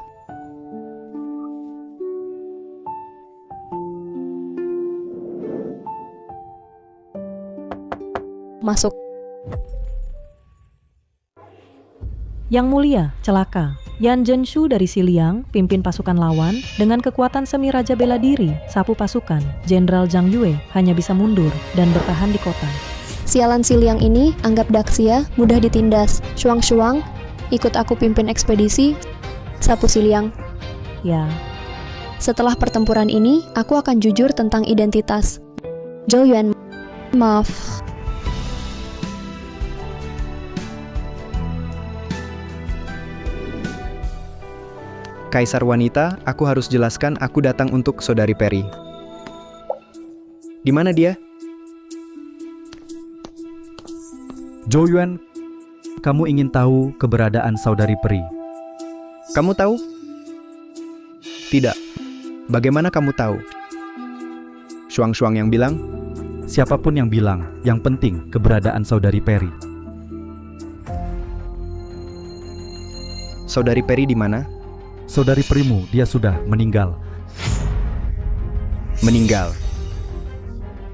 Masuk. Yang mulia, celaka. Yan Zhenshu dari Si Liang, pimpin pasukan lawan, dengan kekuatan semi Raja Bela Diri, sapu pasukan. Jenderal Zhang Yue hanya bisa mundur dan bertahan di kota. Sialan Si Liang ini, anggap Daxia, mudah ditindas. Shuang-Shuang, ikut aku pimpin ekspedisi, sapu Si Liang. Ya. Setelah pertempuran ini, aku akan jujur tentang identitas. Zhou Yuan, maaf. Kaisar wanita, aku harus jelaskan aku datang untuk saudari Peri. Di mana dia? Zhou Yuan, kamu ingin tahu keberadaan saudari Peri? Kamu tahu? Tidak. Bagaimana kamu tahu? Shuang-Shuang yang bilang? Siapapun yang bilang, yang penting keberadaan saudari Peri. Saudari Peri di mana? Saudari Perimu, dia sudah meninggal. Meninggal?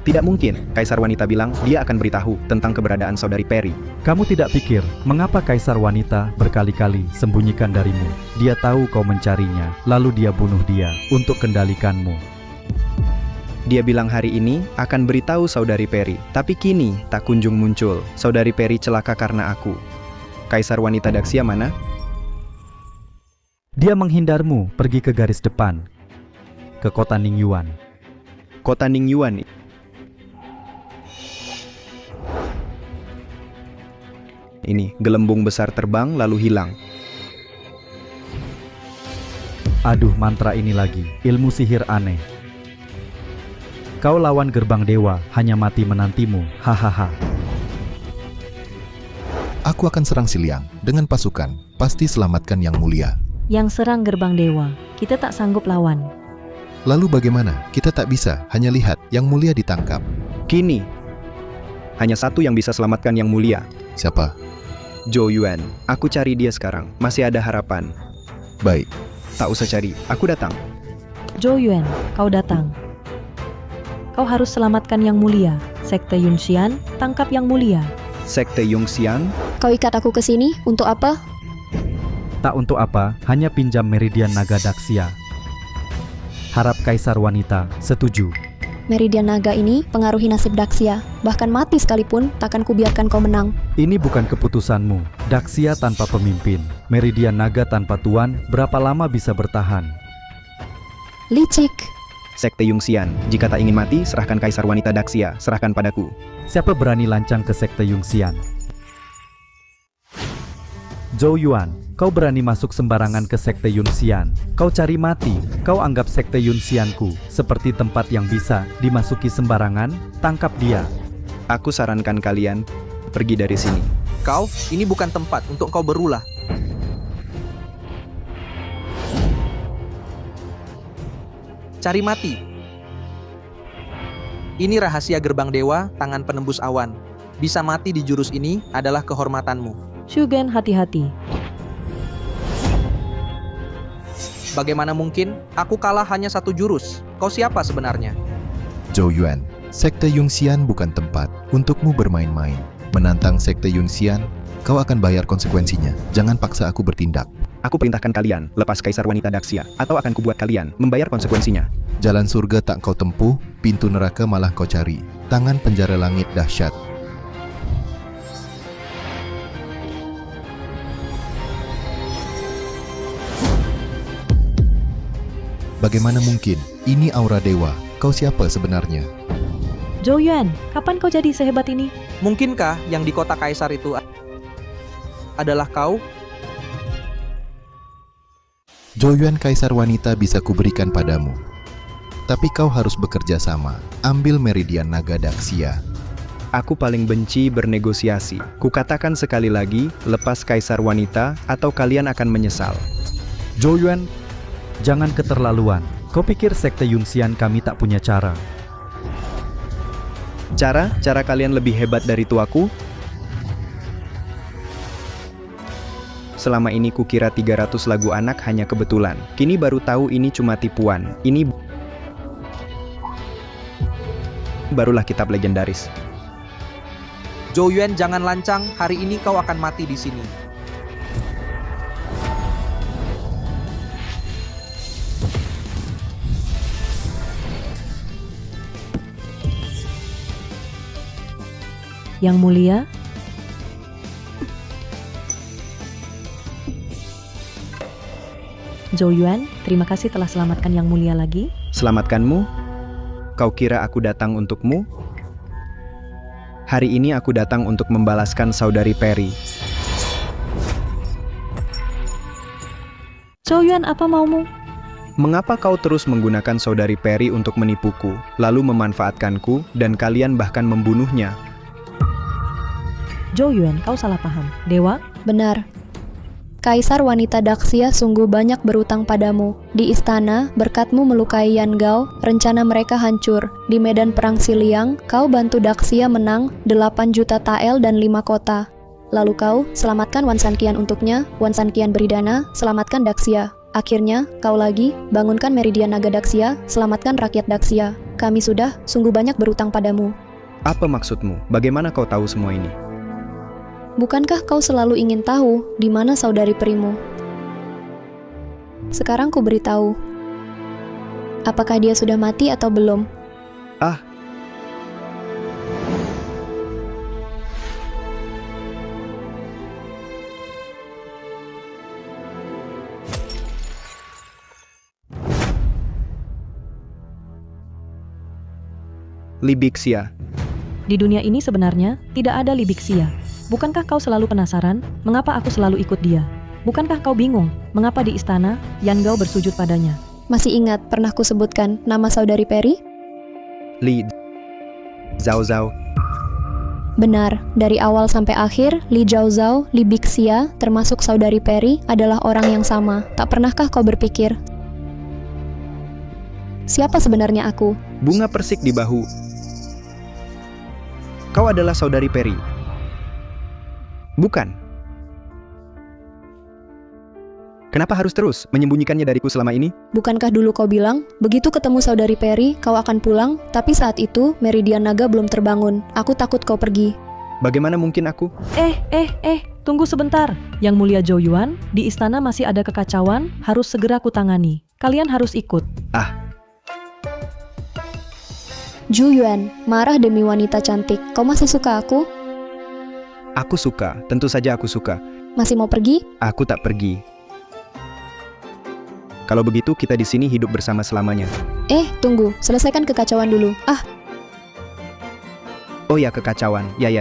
Tidak mungkin, Kaisar wanita bilang dia akan beritahu tentang keberadaan saudari Peri. Kamu tidak pikir, mengapa Kaisar wanita berkali-kali sembunyikan darimu? Dia tahu kau mencarinya, lalu dia bunuh dia untuk kendalikanmu. Dia bilang hari ini akan beritahu saudari Peri, tapi kini tak kunjung muncul. Saudari Peri celaka karena aku. Kaisar wanita Daxia mana? Dia menghindarmu pergi ke garis depan, ke kota Ningyuan. Kota Ningyuan. Ini, gelembung besar terbang lalu hilang. Aduh, mantra ini lagi, ilmu sihir aneh. Kau lawan gerbang dewa, hanya mati menantimu, hahaha. Aku akan serang Si Liang dengan pasukan, pasti selamatkan Yang Mulia. Yang serang gerbang dewa, kita tak sanggup lawan. Lalu bagaimana? Kita tak bisa, hanya lihat, Yang Mulia ditangkap. Kini, hanya satu yang bisa selamatkan Yang Mulia. Siapa? Zhou Yuan. Aku cari dia sekarang, masih ada harapan. Baik. Tak usah cari, aku datang. Zhou Yuan, kau datang. Kau harus selamatkan Yang Mulia. Sekte Yunxian, tangkap Yang Mulia. Sekte Yunxian? Kau ikat aku ke sini, untuk apa? Tak untuk apa, hanya pinjam meridian naga Daxia. Harap Kaisar Wanita setuju. Meridian naga ini pengaruhi nasib Daxia. Bahkan mati sekalipun, takkan kubiarkan kau menang. Ini bukan keputusanmu. Daxia tanpa pemimpin, meridian naga tanpa tuan, berapa lama bisa bertahan? Licik. Sekte Yungxian, jika tak ingin mati, serahkan Kaisar Wanita Daxia, serahkan padaku. Siapa berani lancang ke Sekte Yungxian? Zhou Yuan, kau berani masuk sembarangan ke Sekte Yunxian. Kau cari mati, kau anggap Sekte Yunxianku seperti tempat yang bisa dimasuki sembarangan, tangkap dia. Aku sarankan kalian, pergi dari sini. Kau, ini bukan tempat untuk kau berulah. Cari mati. Ini rahasia gerbang dewa, tangan penembus awan. Bisa mati di jurus ini adalah kehormatanmu. Shugen, hati-hati. Bagaimana mungkin? Aku kalah hanya satu jurus. Kau siapa sebenarnya? Zhou Yuan, Sekte Yunxian bukan tempat untukmu bermain-main. Menantang Sekte Yunxian, kau akan bayar konsekuensinya. Jangan paksa aku bertindak. Aku perintahkan kalian, lepas Kaisar Wanita Daxia, atau akan kubuat kalian membayar konsekuensinya. Jalan surga tak kau tempuh, pintu neraka malah kau cari. Tangan penjara langit dahsyat. Bagaimana mungkin? Ini aura dewa. Kau siapa sebenarnya? Zhou Yuan, kapan kau jadi sehebat ini? Mungkinkah yang di kota Kaisar itu adalah kau? Zhou Yuan Kaisar Wanita bisa kuberikan padamu. Tapi kau harus bekerja sama. Ambil meridian naga Daxia. Aku paling benci bernegosiasi. Kukatakan sekali lagi, lepas Kaisar Wanita, atau kalian akan menyesal. Zhou Yuan, jangan keterlaluan. Kau pikir Sekte Yunxian kami tak punya cara? Cara kalian lebih hebat dari tuaku? Selama ini kukira 300 lagu anak hanya kebetulan. Kini baru tahu ini cuma tipuan. Ini barulah kitab legendaris. Zhou Yuan, jangan lancang. Hari ini kau akan mati di sini. Yang mulia, Zhou Yuan, terima kasih telah selamatkan Yang Mulia lagi. Selamatkanmu? Kau kira aku datang untukmu? Hari ini aku datang untuk membalaskan saudari Peri. Zhou Yuan, apa maumu? Mengapa kau terus menggunakan saudari Peri untuk menipuku, lalu memanfaatkanku, dan kalian bahkan membunuhnya? Zhou Yuan, kau salah paham. Dewa? Benar. Kaisar Wanita Daxia sungguh banyak berutang padamu. Di istana, berkatmu melukai Yan Gao, rencana mereka hancur. Di medan perang Siliang, kau bantu Daxia menang 8 juta tael dan 5 kota. Lalu kau selamatkan Wan Sanqian untuknya, Wan Sanqian beri dana, selamatkan Daxia. Akhirnya, kau lagi bangunkan meridian naga Daxia, selamatkan rakyat Daxia. Kami sudah sungguh banyak berutang padamu. Apa maksudmu? Bagaimana kau tahu semua ini? Bukankah kau selalu ingin tahu di mana saudari perimu? Sekarang ku beritahu. Apakah dia sudah mati atau belum? Ah. Libixia. Di dunia ini sebenarnya tidak ada Libixia. Bukankah kau selalu penasaran, mengapa aku selalu ikut dia? Bukankah kau bingung, mengapa di istana, Yan Gao bersujud padanya? Masih ingat pernah ku sebutkan nama saudari Peri? Li Zhao Zhao. Benar, dari awal sampai akhir, Li Zhao Zhao, Li Bixia, termasuk saudari Peri, adalah orang yang sama. Tak pernahkah kau berpikir, siapa sebenarnya aku? Bunga persik di bahu. Kau adalah saudari Peri. Bukan. Kenapa harus terus menyembunyikannya dariku selama ini? Bukankah dulu kau bilang, begitu ketemu saudari Peri, kau akan pulang, tapi saat itu, meridian naga belum terbangun. Aku takut kau pergi. Bagaimana mungkin aku? Tunggu sebentar, Yang Mulia Zhou Yuan, di istana masih ada kekacauan, harus segera kutangani. Kalian harus ikut. Zhu Yuan, marah demi wanita cantik. Kau masih suka aku? Aku suka, tentu saja aku suka. Masih mau pergi? Aku tak pergi. Kalau begitu kita di sini hidup bersama selamanya. Tunggu, selesaikan kekacauan dulu. Oh ya, kekacauan. Ya.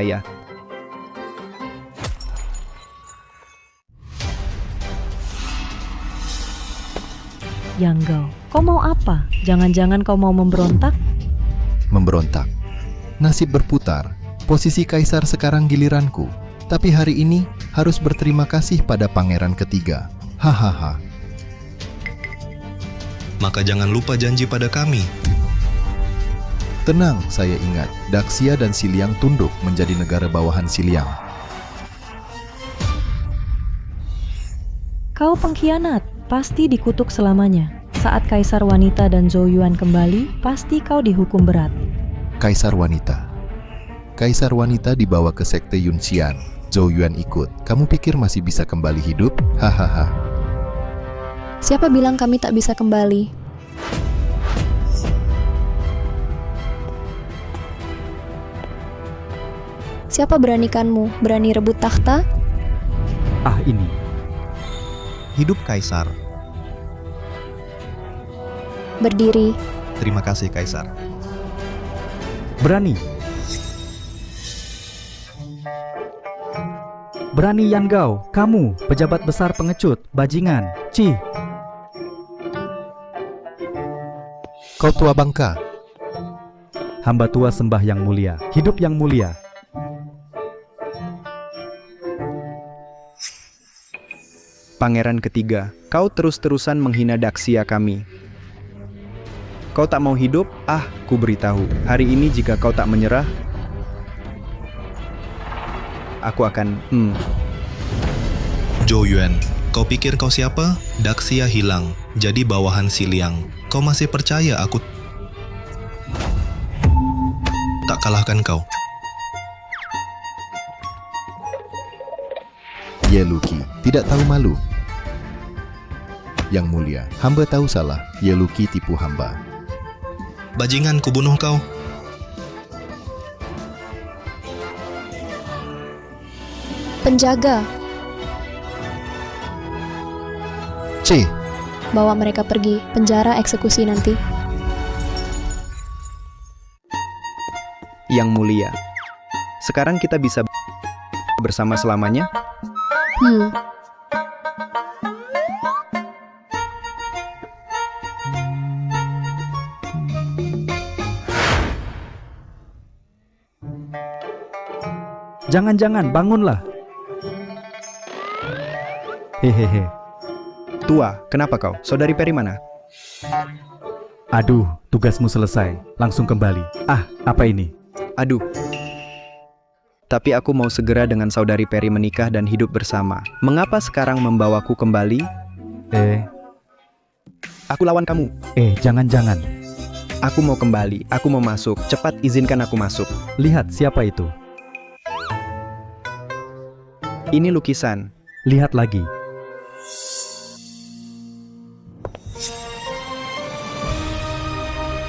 Yang Gao, kau mau apa? Jangan-jangan kau mau memberontak? Memberontak. Nasib berputar. Posisi kaisar sekarang giliranku. Tapi hari ini harus berterima kasih pada pangeran ketiga. Hahaha. Maka jangan lupa janji pada kami. Tenang, saya ingat. Daxia dan Xiliang tunduk menjadi negara bawahan Xiliang. Kau pengkhianat, pasti dikutuk selamanya. Saat Kaisar Wanita dan Zhou Yuan kembali, pasti kau dihukum berat. Kaisar Wanita. Kaisar Wanita dibawa ke sekte Yunxian. Zhou Yuan ikut. Kamu pikir masih bisa kembali hidup? Hahaha. Siapa bilang kami tak bisa kembali? Siapa beranikanmu? Berani rebut takhta? Ini. Hidup Kaisar. Berdiri. Terima kasih, Kaisar. Berani. Berani Yan Gao, kamu, pejabat besar pengecut, bajingan, Kau tua bangka. Hamba tua sembah Yang Mulia, hidup Yang Mulia. Pangeran ketiga, kau terus-terusan menghina Daxia kami. Kau tak mau hidup? Ku beritahu, hari ini jika kau tak menyerah, aku akan... Zhou Yuan, kau pikir kau siapa? Daxia hilang, jadi bawahan Xiliang. Kau masih percaya aku tak kalahkan kau? Ye Luqi, tidak tahu malu. Yang Mulia, hamba tahu salah. Ye Luqi tipu hamba. Bajingan, kubunuh kau. Penjaga. Bawa mereka pergi, penjara eksekusi nanti. Yang Mulia, sekarang kita bisa bersama selamanya? Jangan-jangan, bangunlah. Hehehe. Tua, kenapa kau? Saudari Peri mana? Aduh, tugasmu selesai. Langsung kembali. Apa ini? Aduh. Tapi aku mau segera dengan saudari Peri menikah dan hidup bersama. Mengapa sekarang membawaku kembali? Aku lawan kamu. Jangan-jangan. Aku mau kembali, aku mau masuk. Cepat izinkan aku masuk. Lihat siapa itu. Ini lukisan. Lihat lagi.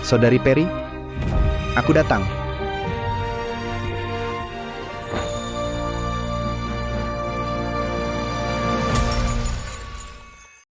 Saudari Peri, aku datang.